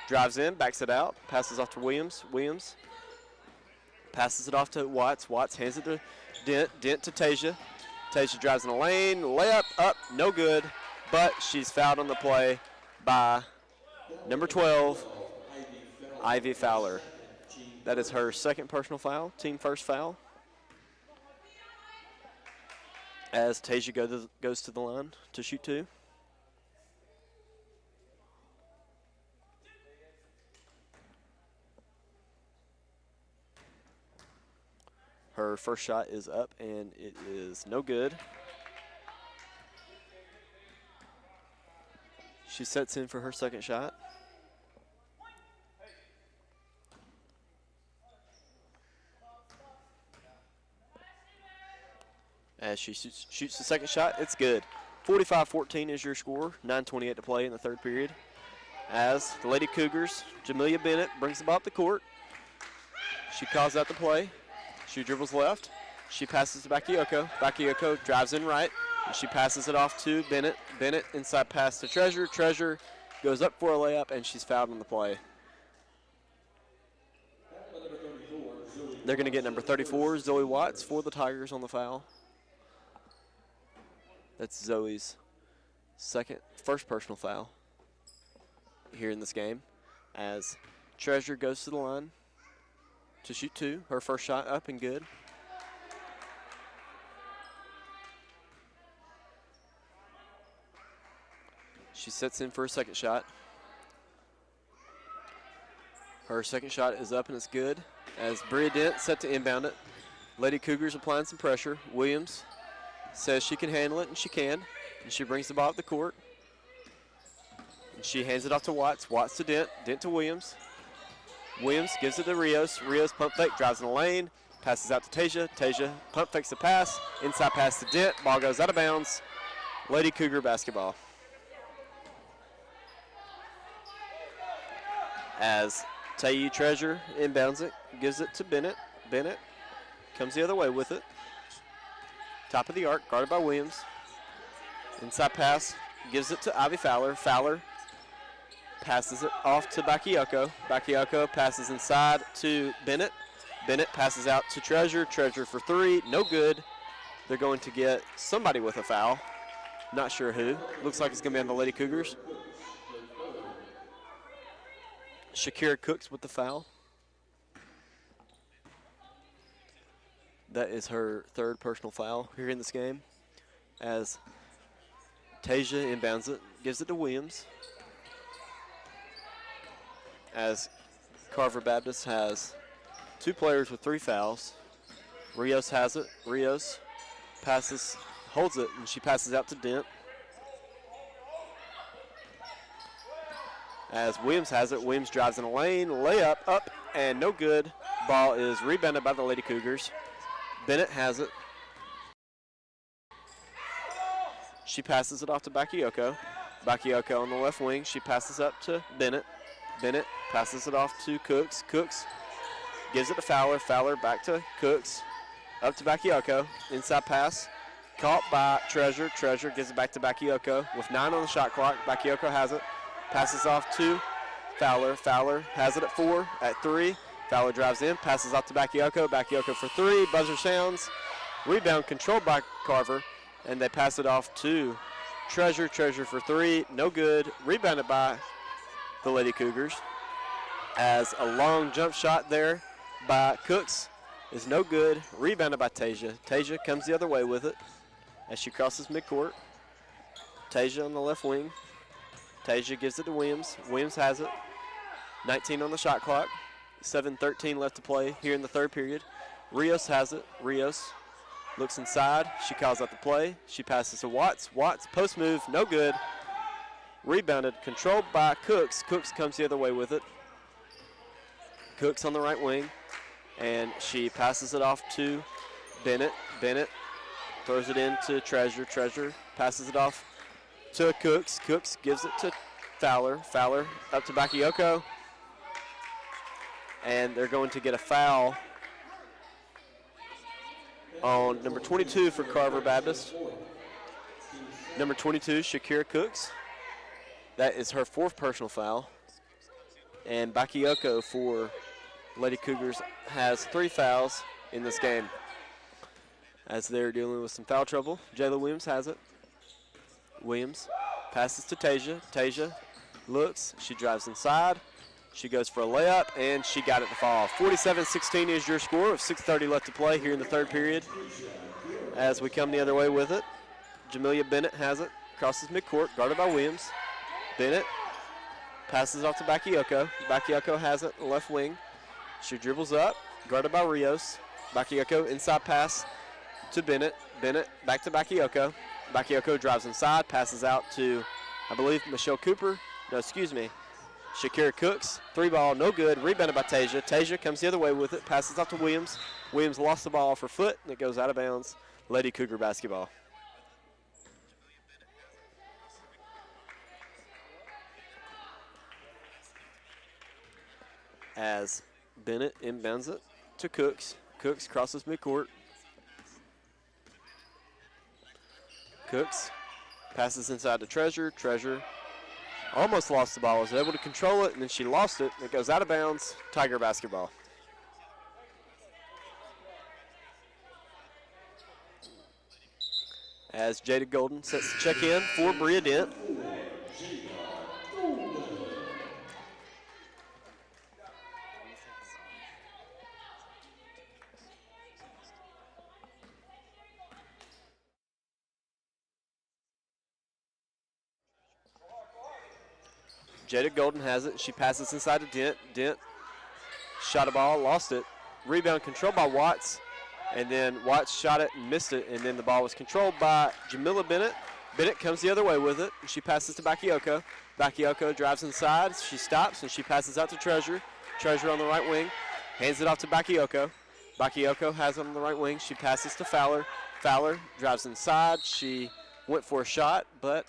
drives in, backs it out, passes off to Williams. Williams passes it off to Watts. Watts hands it to Dent. Dent to Tasia. Tasia drives in the lane. Layup up, no good, but she's fouled on the play by number 12, Ivy Fowler. That is her second personal foul, team first foul. As Tasia goes to the line to shoot two. Her first shot is up, and it is no good. She sets in for her second shot. As she shoots the second shot, it's good. 45-14 is your score, 9:28 to play in the third period. As the Lady Cougars, Jamelia Bennett brings the ball up the court. She calls out the play. She dribbles left. She passes to Bakayoko. Bakayoko drives in right, and she passes it off to Bennett. Bennett inside pass to Treasure. Treasure goes up for a layup, and she's fouled on the play. They're going to get number 34, Zoe Watts, for the Tigers on the foul. That's Zoe's first personal foul here in this game, as Treasure goes to the line to shoot two. Her first shot up and good. She sets in for a second shot. Her second shot is up and it's good, as Bria Dent set to inbound it. Lady Cougars applying some pressure. Williams says she can handle it, and she can. And she brings the ball up the court. And she hands it off to Watts. Watts to Dent. Dent to Williams. Williams gives it to Rios. Rios pump fake, drives in the lane, passes out to Tasia. Tasia pump fakes the pass. Inside pass to Dent. Ball goes out of bounds. Lady Cougar basketball. As Tayi Treasure inbounds it, gives it to Bennett. Bennett comes the other way with it. Top of the arc, guarded by Williams. Inside pass, gives it to Ivy Fowler. Fowler passes it off to Bakayoko. Bakayoko passes inside to Bennett. Bennett passes out to Treasure. Treasure for three, no good. They're going to get somebody with a foul. Not sure who. Looks like it's going to be on the Lady Cougars. Shakira Cooks with the foul. That is her third personal foul here in this game, as Tasia inbounds it, gives it to Williams. As Carver Baptist has two players with three fouls. Rios has it. Rios passes, holds it, and she passes out to Dent. As Williams has it, Williams drives in the lane, layup, up, and no good. Ball is rebounded by the Lady Cougars. Bennett has it. She passes it off to Bakayoko. Bakayoko on the left wing. She passes up to Bennett. Bennett passes it off to Cooks. Cooks gives it to Fowler. Fowler back to Cooks. up to Bakayoko. Inside pass, caught by Treasure. Treasure gives it back to Bakayoko with 9 on the shot clock. Bakayoko has it, passes off to Fowler. Fowler has it at 4, at 3. Fowler drives in, passes off to Bakayoko. Bakayoko for 3, buzzer sounds. Rebound controlled by Carver, and they pass it off to Treasure. Treasure for 3, no good. Rebounded by the Lady Cougars. As a long jump shot there by Cooks is no good. Rebounded by Tasia. Tasia comes the other way with it as she crosses midcourt. Tasia on the left wing. Tasia gives it to Williams. Williams has it. 19 on the shot clock. 7:13 left to play here in the third period. Rios has it. Rios looks inside. She calls out the play. She passes to Watts. Watts, post move, no good. Rebounded, controlled by Cooks. Cooks comes the other way with it. Cooks on the right wing, and she passes it off to Bennett. Bennett throws it into Treasure. Treasure passes it off to Cooks. Cooks gives it to Fowler. Fowler up to Bakayoko, and they're going to get a foul on number 22 for Carver Baptist. Number 22, Shakira Cooks. That is her 4th personal foul. And Bakayoko for Lady Cougars has 3 fouls in this game as they're dealing with some foul trouble. Jayla Williams has it. Williams passes to Tasia. Tasia looks. She drives inside. She goes for a layup, and she got it to fall. 47-16 is your score with 6:30 left to play here in the third period. As we come the other way with it, Jamelia Bennett has it. Crosses midcourt, guarded by Williams. Bennett passes off to Bakayoko. Bakayoko has it, left wing. She dribbles up, guarded by Rios. Bakayoko inside pass to Bennett. Bennett back to Bakayoko. Bakayoko drives inside, passes out to, I believe, Michelle Cooper. No, excuse me. Shakira Cooks, 3-ball, no good. Rebounded by Tasia. Tasia comes the other way with it, passes off to Williams. Williams lost the ball off her foot, and it goes out of bounds. Lady Cougar basketball. As Bennett inbounds it to Cooks. Cooks crosses midcourt. Cooks passes inside to Treasure. Treasure almost lost the ball. Was able to control it, and then she lost it. It goes out of bounds. Tiger basketball. As Jada Golden sets the check in for Bria Dent. Jada Golden has it. She passes inside to Dent. Dent shot a ball, lost it. Rebound controlled by Watts. And then Watts shot it and missed it. And then the ball was controlled by Jamila Bennett. Bennett comes the other way with it. She passes to Bakayoko. Bakayoko drives inside. She stops and she passes out to Treasure. Treasure on the right wing. Hands it off to Bakayoko. Bakayoko has it on the right wing. She passes to Fowler. Fowler drives inside. She went for a shot, but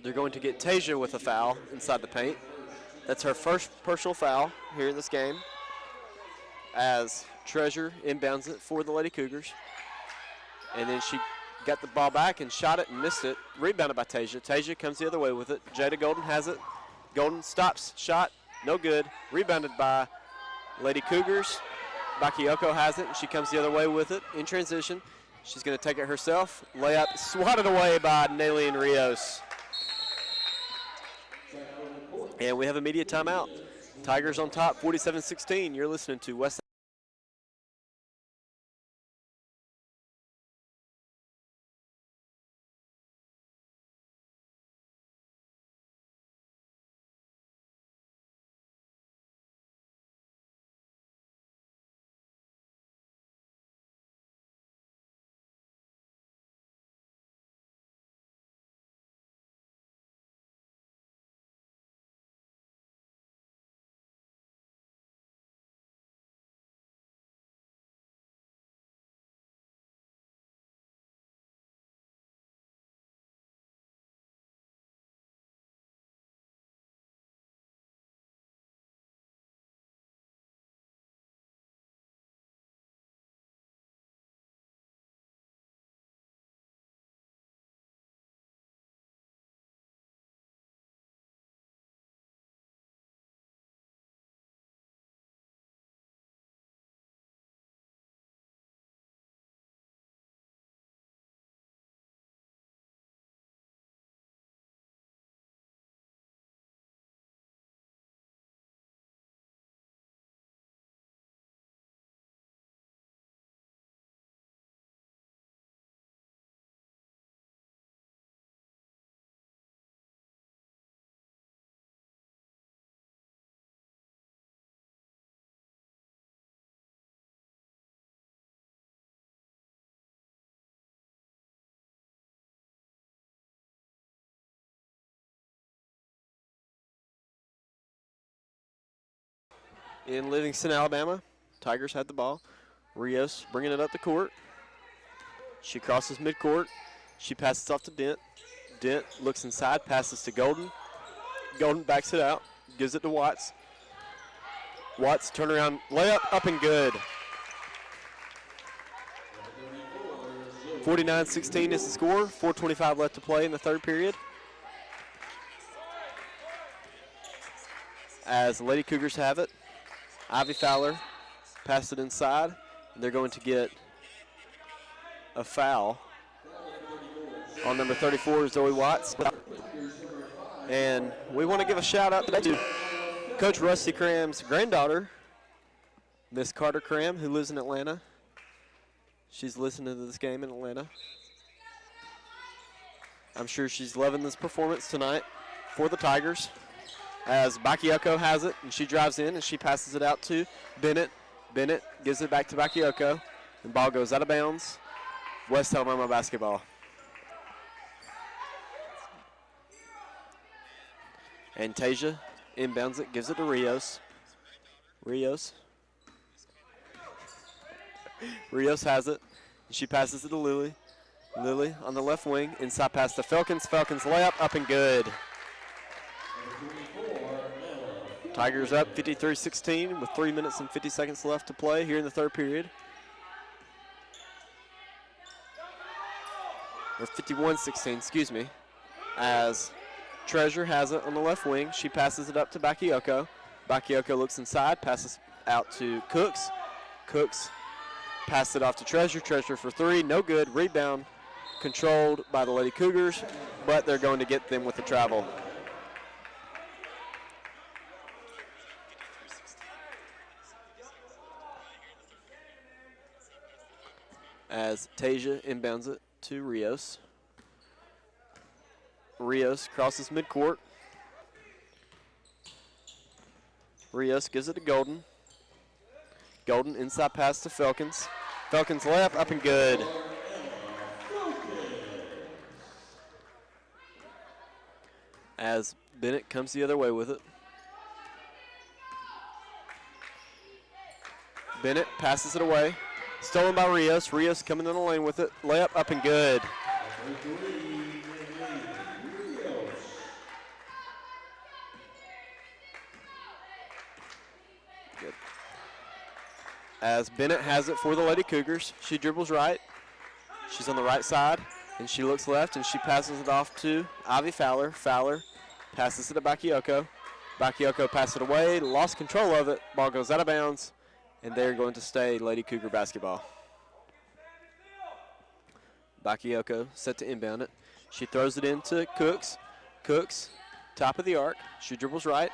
they're going to get Tasia with a foul inside the paint. That's her first personal foul here in this game as Treasure inbounds it for the Lady Cougars. And then she got the ball back and shot it and missed it. Rebounded by Tasia. Tasia comes the other way with it. Jada Golden has it. Golden stops, shot, no good. Rebounded by Lady Cougars. Bakayoko has it, and she comes the other way with it in transition. She's going to take it herself. Layup swatted away by Nayleen Rios. And we have a media timeout. Tigers on top, 47-16. You're listening to West in Livingston, Alabama. Tigers had the ball. Rios bringing it up the court. She crosses midcourt. She passes off to Dent. Dent looks inside, passes to Golden. Golden backs it out, gives it to Watts. Watts turnaround layup, up and good. 49-16 is the score. 4:25 left to play in the third period. As the Lady Cougars have it, Ivy Fowler passed it inside. And they're going to get a foul on number 34, Zoe Watts. And we want to give a shout out to Coach Rusty Cram's granddaughter, Miss Carter Cram, who lives in Atlanta. She's listening to this game in Atlanta. I'm sure she's loving this performance tonight for the Tigers. As Bakayoko has it, and she drives in, and she passes it out to Bennett. Bennett gives it back to Bakayoko. The ball goes out of bounds. West Alabama basketball. And Tasia inbounds it, gives it to Rios. Rios has it. She passes it to Lily. Lily on the left wing, inside pass to Falcons. Falcons layup, up and good. Tigers up 53-16 with 3 minutes and 50 seconds left to play here in the third period. Or 51-16, excuse me. As Treasure has it on the left wing. She passes it up to Bakayoko. Bakayoko looks inside, passes out to Cooks. Cooks passes it off to Treasure. Treasure for three, no good. Rebound controlled by the Lady Cougars, but they're going to get them with the travel. As Tasia inbounds it to Rios. Rios crosses midcourt. Rios gives it to Golden. Golden inside pass to Falcons. Falcons layup, up and good. As Bennett comes the other way with it. Bennett passes it away. Stolen by Rios. Rios coming in the lane with it. Layup, up and good. Good. As Bennett has it for the Lady Cougars. She dribbles right. She's on the right side, and she looks left, and she passes it off to Ivy Fowler. Fowler passes it to Bakayoko. Bakayoko passes it away, lost control of it. Ball goes out of bounds, and they're going to stay Lady Cougar basketball. Bakayoko set to inbound it. She throws it into Cooks. Cooks, top of the arc. She dribbles right.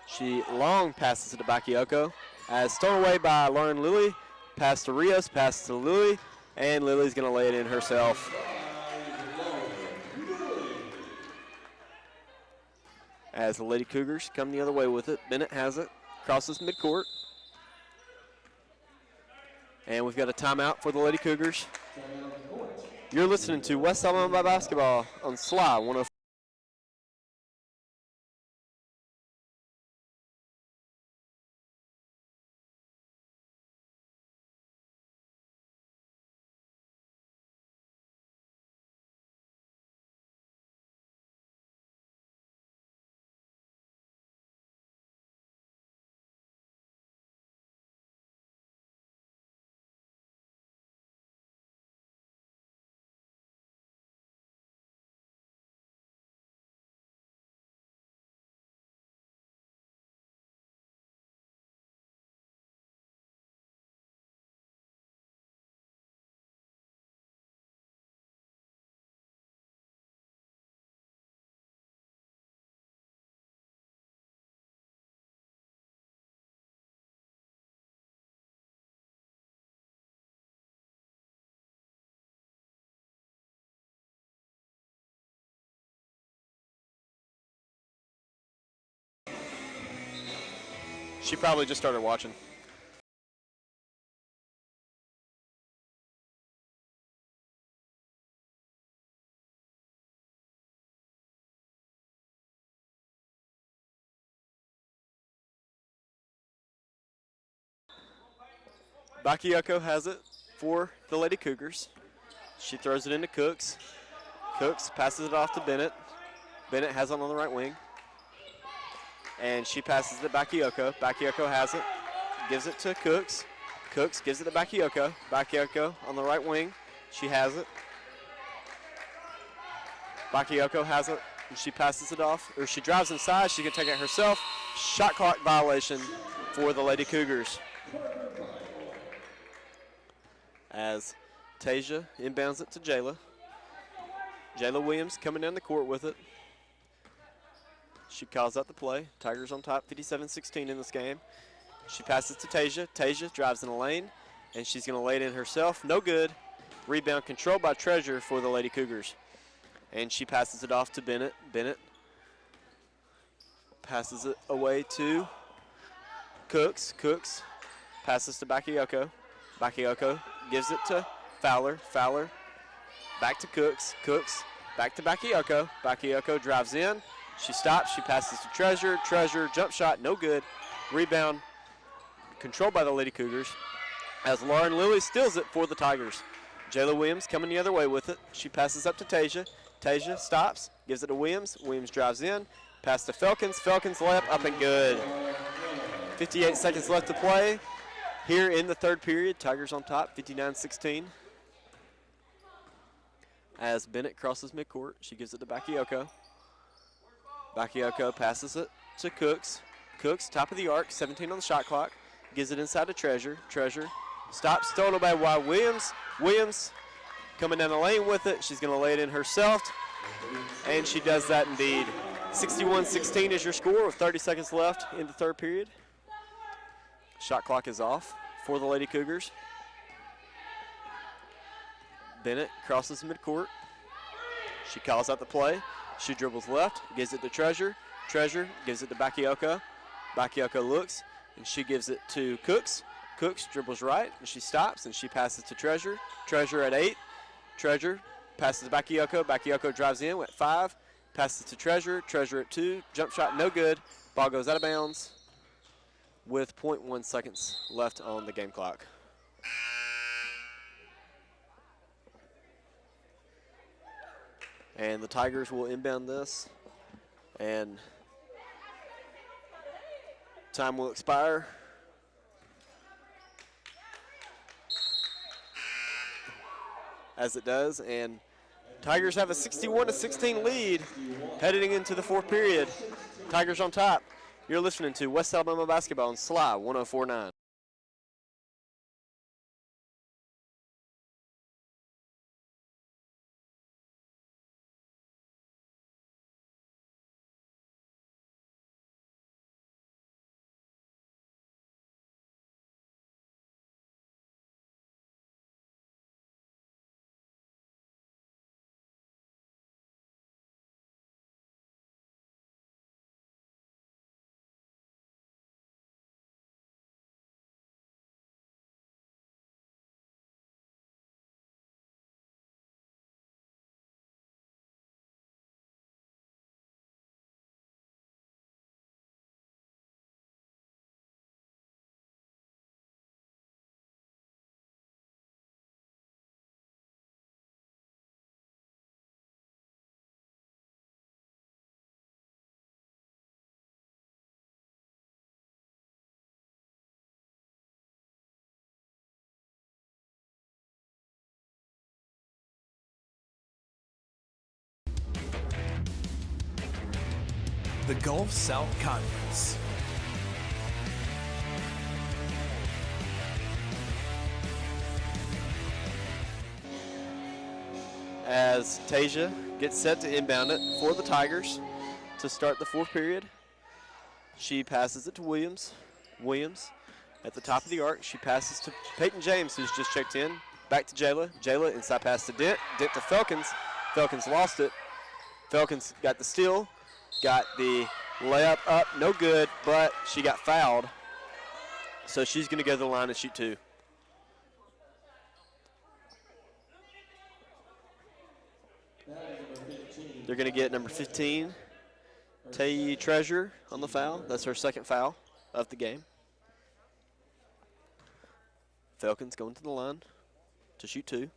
She long passes it to Bakayoko. As stolen away by Lauren Lilly. Pass to Rios, pass to Lilly, and Lily's going to lay it in herself. As the Lady Cougars come the other way with it. Bennett has it, crosses midcourt. And we've got a timeout for the Lady Cougars. You're listening to West Alabama Basketball on SLY 104. She probably just started watching. Bakayoko has it for the Lady Cougars. She throws it into Cooks. Cooks passes it off to Bennett. Bennett has it on the right wing. And she passes it to Bakayoko. Bakayoko has it, gives it to Cooks. Cooks gives it to Bakayoko. Bakayoko on the right wing. She has it. Bakayoko has it, and she passes it off, or she drives inside. She can take it herself. Shot clock violation for the Lady Cougars. As Tasia inbounds it to Jayla. Jayla Williams coming down the court with it. She calls out the play. Tigers on top, 57-16 in this game. She passes to Tasia. Tasia drives in the lane, and she's going to lay it in herself. No good. Rebound controlled by Treasure for the Lady Cougars. And she passes it off to Bennett. Bennett passes it away to Cooks. Cooks passes to Bakayoko. Bakayoko gives it to Fowler. Fowler back to Cooks. Cooks back to Bakayoko. Bakayoko drives in. She stops. She passes to Treasure. Treasure jump shot, no good. Rebound controlled by the Lady Cougars as Lauren Lilly steals it for the Tigers. Jayla Williams coming the other way with it. She passes up to Tasia. Tasia stops, gives it to Williams. Williams drives in. Pass to Felkins. Felkins layup up and good. 58 seconds left to play here in the third period. Tigers on top, 59-16. As Bennett crosses midcourt, she gives it to Bakayoko. Bakayoko passes it to Cooks. Cooks, top of the arc, 17 on the shot clock. Gives it inside to Treasure. Treasure stops, stolen by Williams. Williams coming down the lane with it. She's going to lay it in herself, and she does that indeed. 61-16 is your score with 30 seconds left in the third period. Shot clock is off for the Lady Cougars. Bennett crosses midcourt. She calls out the play. She dribbles left, gives it to Treasure. Treasure gives it to Bakayoko. Bakayoko looks, and she gives it to Cooks. Cooks dribbles right, and she stops, and she passes to Treasure. Treasure at 8. Treasure passes to Bakayoko. Bakayoko drives in at 5. Passes to Treasure. Treasure at 2. Jump shot, no good. Ball goes out of bounds with 0.1 seconds left on the game clock. And the Tigers will inbound this, and time will expire. As it does, and Tigers have a 61-16 lead heading into the fourth period. Tigers on top. You're listening to West Alabama Basketball on SLY 104.9. The Gulf South Conference. As Tasia gets set to inbound it for the Tigers to start the fourth period. She passes it to Williams. Williams at the top of the arc. She passes to Peyton James, who's just checked in. Back to Jayla. Jayla inside pass to Dent. Dent to Felkins. Felkins lost it. Felkins got the steal. Got the layup up, no good, but she got fouled. So she's going to go to the line and shoot 2. They're going to get number 15, Tay Treasure, on the foul. That's her second foul of the game. Falcons going to the line to shoot 2.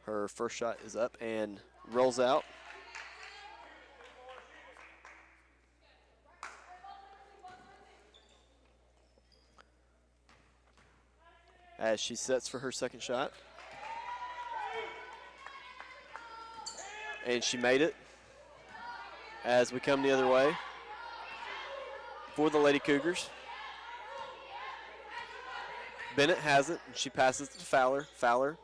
Her first shot is up and rolls out. As she sets for her second shot. And she made it. As we come the other way for the Lady Cougars. Bennett has it, and she passes to Fowler. Fowler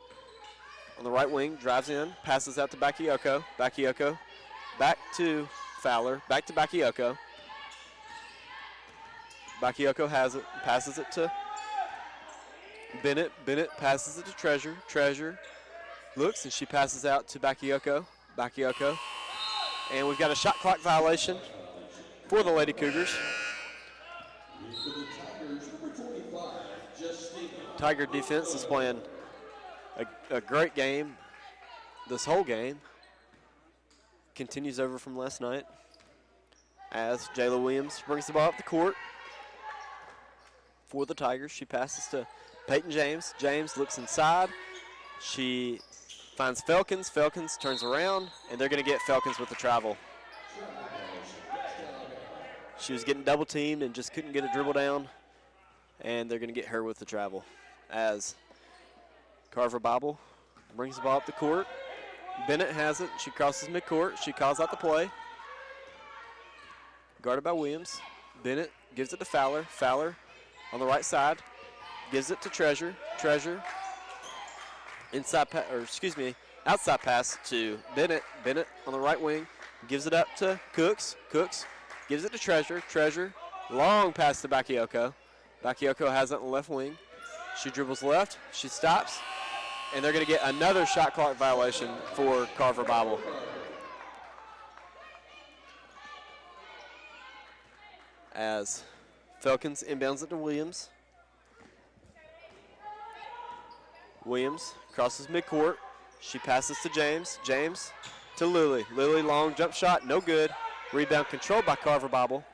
on the right wing, drives in, passes out to Bakayoko. Bakayoko back to Fowler, back to Bakayoko. Bakayoko has it, passes it to Bennett. Bennett passes it to Treasure. Treasure looks, and she passes out to Bakayoko. Bakayoko. And we've got a shot clock violation for the Lady Cougars. Tiger defense is playing a great game. This whole game continues over from last night as Jayla Williams brings the ball up the court for the Tigers. She passes to Peyton James. James looks inside. She finds Felkins. Felkins turns around, and they're going to get Felkins with the travel. She was getting double teamed and just couldn't get a dribble down, and they're going to get her with the travel as Carver Bible brings the ball up the court. Bennett has it. She crosses midcourt. She calls out the play. Guarded by Williams. Bennett gives it to Fowler. Fowler on the right side gives it to Treasure. Treasure outside pass to Bennett. Bennett on the right wing gives it up to Cooks. Cooks gives it to Treasure. Treasure, long pass to Bakayoko. Bakayoko has it on the left wing. She dribbles left. She stops. And they're going to get another shot clock violation for Carver Bible. As Felkins inbounds it to Williams. Williams crosses midcourt. She passes to James. James to Lily. Lily, long jump shot, no good. Rebound controlled by Carver Bible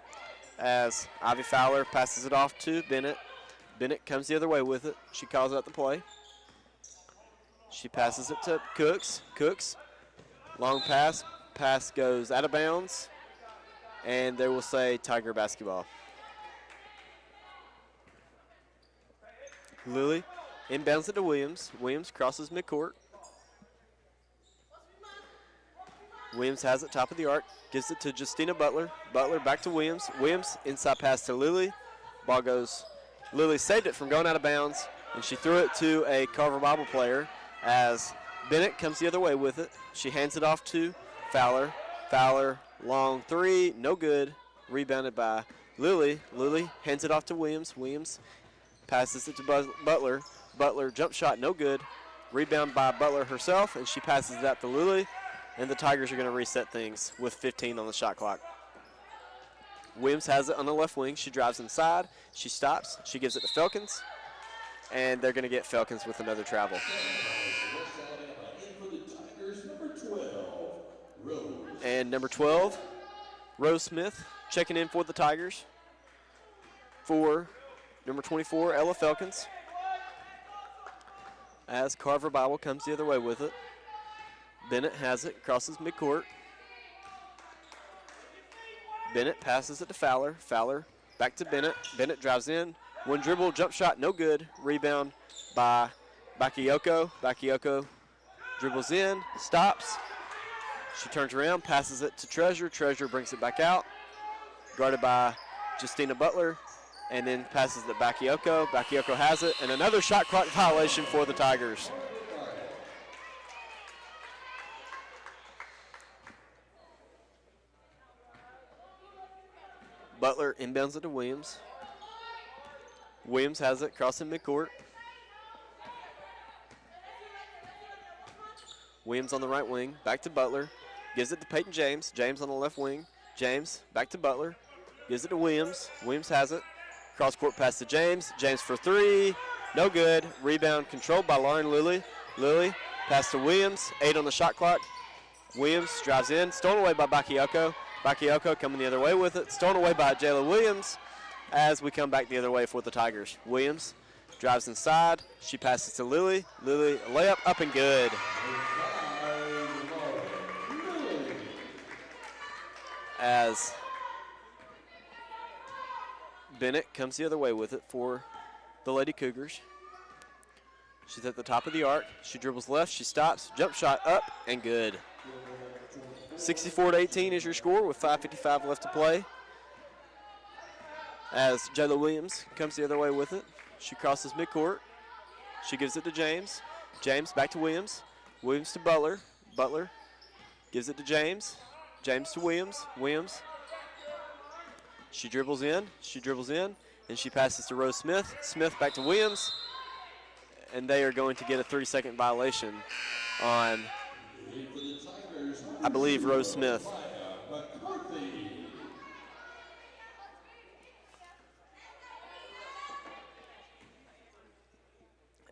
as Ivy Fowler passes it off to Bennett. Bennett comes the other way with it. She calls out the play. She passes it to Cooks. Cooks, long pass. Pass goes out of bounds, and they will say Tiger basketball. Lily inbounds it to Williams. Williams crosses midcourt. Williams has it top of the arc, gives it to Justina Butler. Butler back to Williams. Williams inside pass to Lily. Ball goes, Lily saved it from going out of bounds, and she threw it to a Carver Bible player as Bennett comes the other way with it. She hands it off to Fowler. Fowler, long three, no good. Rebounded by Lily. Lily hands it off to Williams. Williams passes it to Butler. Butler, jump shot, no good. Rebound by Butler herself, and she passes it out to Lily. And the Tigers are going to reset things with 15 on the shot clock. Williams has it on the left wing. She drives inside. She stops. She gives it to Felkins. And they're going to get Felkins with another travel. And number 12, Rose Smith, checking in for the Tigers. For number 24, Ella Felkins. As Carver Bible comes the other way with it. Bennett has it, crosses midcourt. Bennett passes it to Fowler. Fowler back to Bennett. Bennett drives in. One dribble, jump shot, no good. Rebound by Bakayoko. Bakayoko dribbles in, stops. She turns around, passes it to Treasure. Treasure brings it back out. Guarded by Justina Butler. And then passes it to Bakayoko. Bakayoko has it. And another shot clock violation for the Tigers. Butler inbounds it to Williams. Williams has it, crossing midcourt. Williams on the right wing, back to Butler. Gives it to Peyton James. James on the left wing. James back to Butler. Gives it to Williams. Williams has it. Cross-court pass to James. James for three. No good. Rebound controlled by Lauren Lilly. Lilly pass to Williams. 8 on the shot clock. Williams drives in. Stolen away by Bakayoko. Bakayoko coming the other way with it. Stolen away by Jayla Williams as we come back the other way for the Tigers. Williams drives inside. She passes to Lily. Lily, a layup, up and good. As Bennett comes the other way with it for the Lady Cougars. She's at the top of the arc. She dribbles left. She stops. Jump shot up and good. 64-18 is your score with 5:55 left to play. As Jayla Williams comes the other way with it. She crosses midcourt. She gives it to James. James back to Williams. Williams to Butler. Butler gives it to James. James to Williams. Williams. She dribbles in. She dribbles in. And she passes to Rose Smith. Smith back to Williams. And they are going to get a 3-second violation on, I believe, Rose Smith.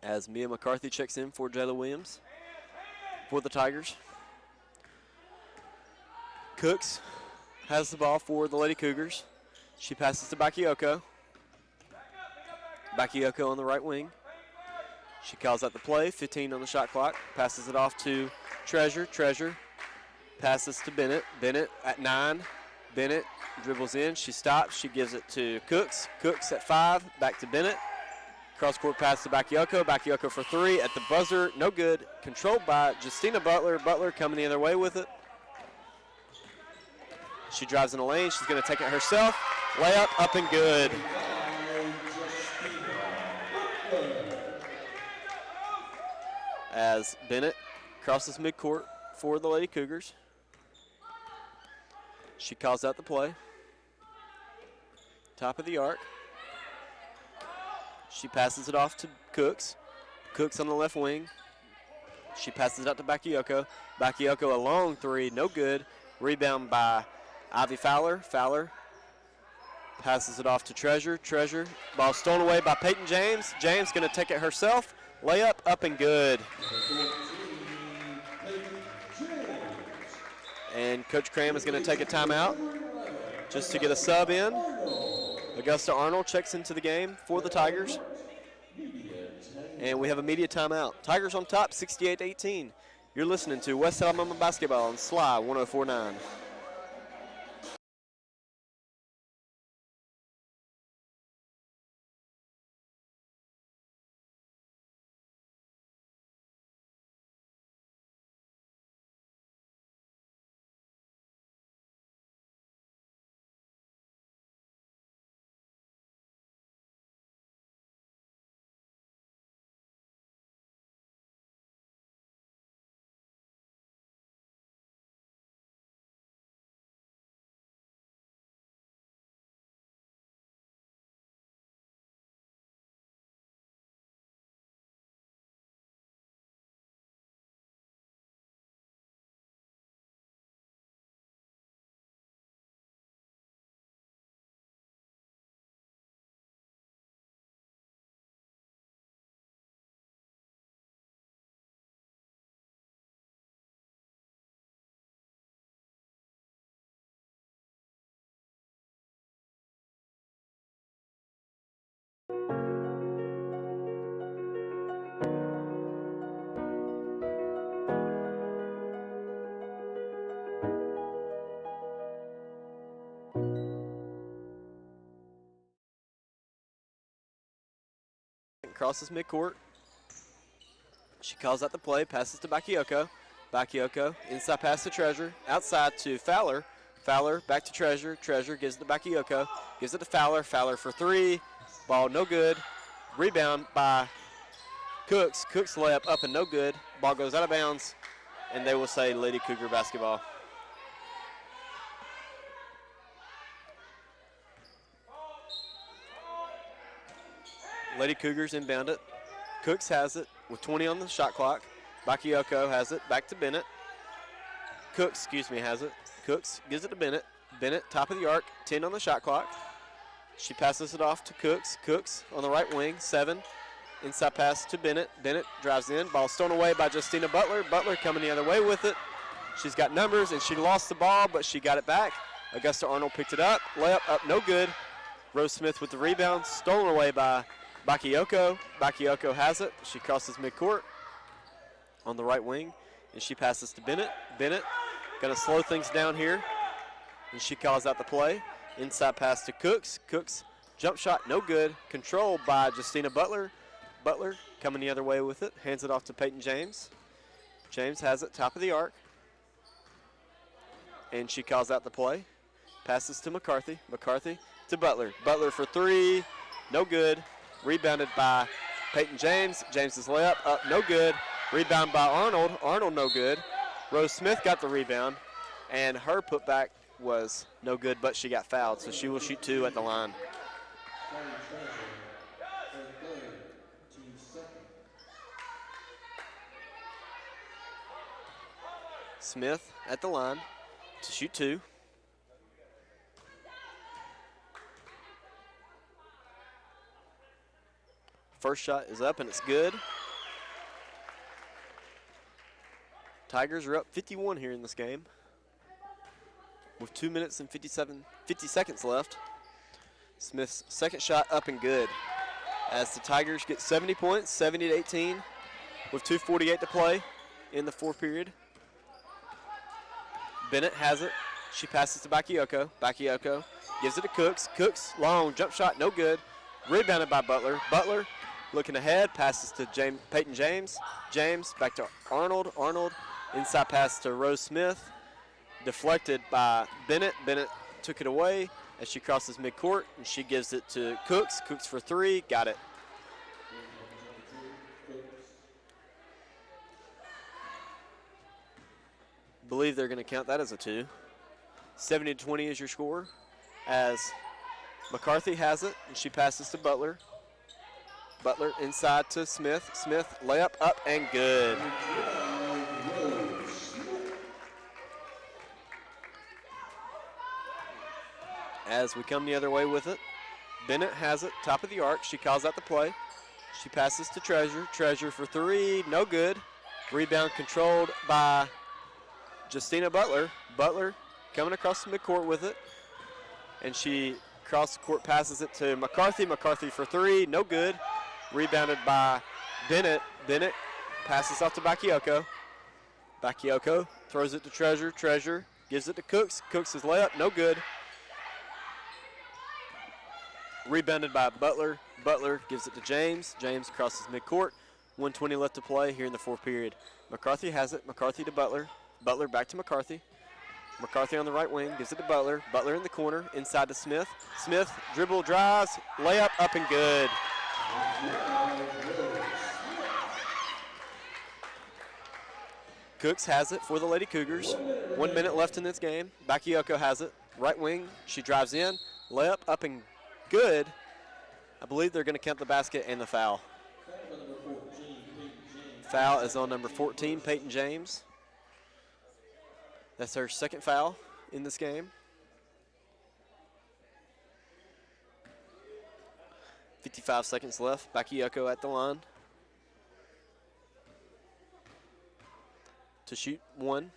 As Mia McCarthy checks in for Jayla Williams for the Tigers. Cooks has the ball for the Lady Cougars. She passes to Bakayoko. Bakayoko on the right wing. She calls out the play, 15 on the shot clock. Passes it off to Treasure. Treasure passes to Bennett. Bennett at 9. Bennett dribbles in. She stops. She gives it to Cooks. Cooks at 5. Back to Bennett. Cross-court pass to Bakayoko. Bakayoko for 3 at the buzzer. No good. Controlled by Justina Butler. Butler coming the other way with it. She drives in the lane. She's going to take it herself. Layup up and good. As Bennett crosses midcourt for the Lady Cougars. She calls out the play. Top of the arc. She passes it off to Cooks. Cooks on the left wing. She passes it out to Bakayoko. Bakayoko a long 3, no good. Rebound by Ivy Fowler. Fowler passes it off to Treasure. Treasure, ball stolen away by Peyton James. James going to take it herself. Layup up and good. And Coach Cram is going to take a timeout just to get a sub in. Augusta Arnold checks into the game for the Tigers. And we have a media timeout. Tigers on top, 68-18. You're listening to West Alabama Basketball on SLY 104.9. Crosses midcourt. She calls out the play, passes to Bakayoko. Bakayoko, inside pass to Treasure, outside to Fowler. Fowler back to Treasure. Treasure gives it to Bakayoko, gives it to Fowler. Fowler for 3, ball no good. Rebound by Cooks. Cooks layup up and no good. Ball goes out of bounds, and they will say Lady Cougar basketball. Lady Cougars inbound it. Cooks has it with 20 on the shot clock. Bakayoko has it. Back to Bennett. Cooks, has it. Cooks gives it to Bennett. Bennett, top of the arc, 10 on the shot clock. She passes it off to Cooks. Cooks on the right wing, 7. Inside pass to Bennett. Bennett drives in. Ball stolen away by Justina Butler. Butler coming the other way with it. She's got numbers, and she lost the ball, but she got it back. Augusta Arnold picked it up. Layup up, no good. Rose Smith with the rebound, stolen away by Bakayoko. Bakayoko has it. She crosses midcourt on the right wing, and she passes to Bennett. Bennett going to slow things down here, and she calls out the play. Inside pass to Cooks. Cooks jump shot, no good. Controlled by Justina Butler. Butler coming the other way with it. Hands it off to Peyton James. James has it, top of the arc. And she calls out the play. Passes to McCarthy. McCarthy to Butler. Butler for three, no good. Rebounded by Peyton James. James's layup up, no good. Rebound by Arnold. Arnold, no good. Rose Smith got the rebound, and her putback was no good, but she got fouled, so she will shoot 2 at the line. Smith at the line to shoot 2. First shot is up and it's good. Tigers are up 51 here in this game with 2 minutes and 50 seconds left. Smith's second shot up and good as the Tigers get 70 points, 70-18 with 2:48 to play in the fourth period. Bennett has it. She passes to Bakayoko. Bakayoko gives it to Cooks. Cooks, long jump shot, no good. Rebounded by Butler. Butler looking ahead, passes to Peyton James. James back to Arnold. Arnold, inside pass to Rose Smith. Deflected by Bennett. Bennett took it away as she crosses midcourt, and she gives it to Cooks. Cooks for three, got it. Believe they're going to count that as a 2. 70-20 is your score as McCarthy has it, and she passes to Butler. Butler inside to Smith. Smith layup up and good. As we come the other way with it, Bennett has it, top of the arc. She calls out the play. She passes to Treasure. Treasure for three, no good. Rebound controlled by Justina Butler. Butler coming across the midcourt with it. And she cross court passes it to McCarthy. McCarthy for three, no good. Rebounded by Bennett. Bennett passes off to Bakayoko. Bakayoko throws it to Treasure. Treasure gives it to Cooks. Cooks' layup, no good. Rebounded by Butler. Butler gives it to James. James crosses midcourt. 1:20 left to play here in the fourth period. McCarthy has it. McCarthy to Butler. Butler back to McCarthy. McCarthy on the right wing gives it to Butler. Butler in the corner, inside to Smith. Smith dribble drives, layup up and good. Cooks has it for the Lady Cougars. 1 minute left in this game. Bakayoko has it. Right wing, she drives in. Layup up and good. I believe they're going to count the basket and the foul. Foul is on number 14, Peyton James. That's her second foul in this game. 55 seconds left. Bakayoko at the line to shoot one.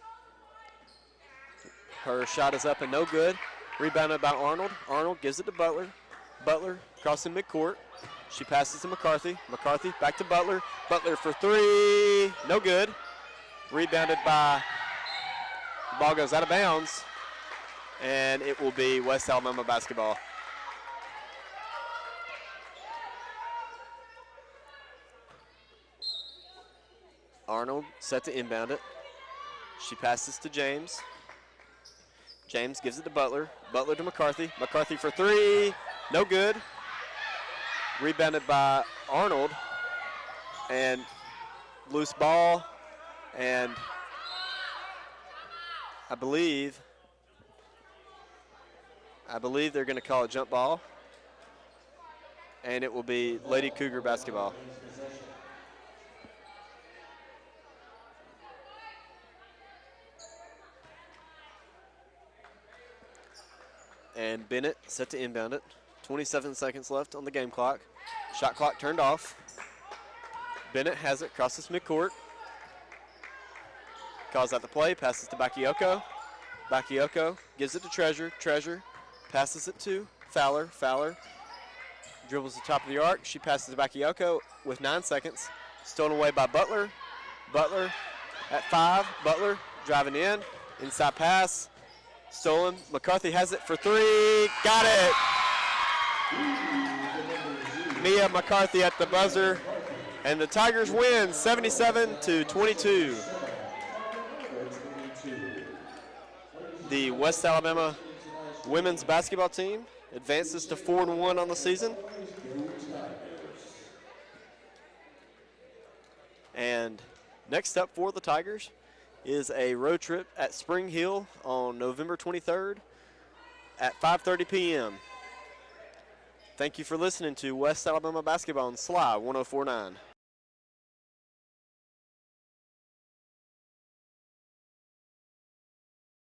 Her shot is up and no good. Rebounded by Arnold. Arnold gives it to Butler. Butler crossing midcourt. She passes to McCarthy. McCarthy back to Butler. Butler for three, no good. Rebounded by, the ball goes out of bounds, and it will be West Alabama basketball. Arnold set to inbound it. She passes to James. James gives it to Butler. Butler to McCarthy. McCarthy for three, no good. Rebounded by Arnold, and loose ball, and I believe they're going to call a jump ball, and it will be Lady Cougar basketball. And Bennett set to inbound it. 27 seconds left on the game clock. Shot clock turned off. Bennett has it, crosses midcourt. Calls out the play, passes to Bakayoko. Bakayoko gives it to Treasure. Treasure passes it to Fowler. Fowler dribbles the top of the arc. She passes to Bakayoko with 9 seconds. Stolen away by Butler. Butler at 5. Butler driving in. Inside pass. Stolen. McCarthy has it for 3. Got it. Mia McCarthy at the buzzer. And the Tigers win 77-22. The West Alabama women's basketball team advances to 4-1 on the season. And next up for the Tigers is a road trip at Spring Hill on November 23rd at 5:30 p.m. Thank you for listening to West Alabama Basketball on SLY 104.9.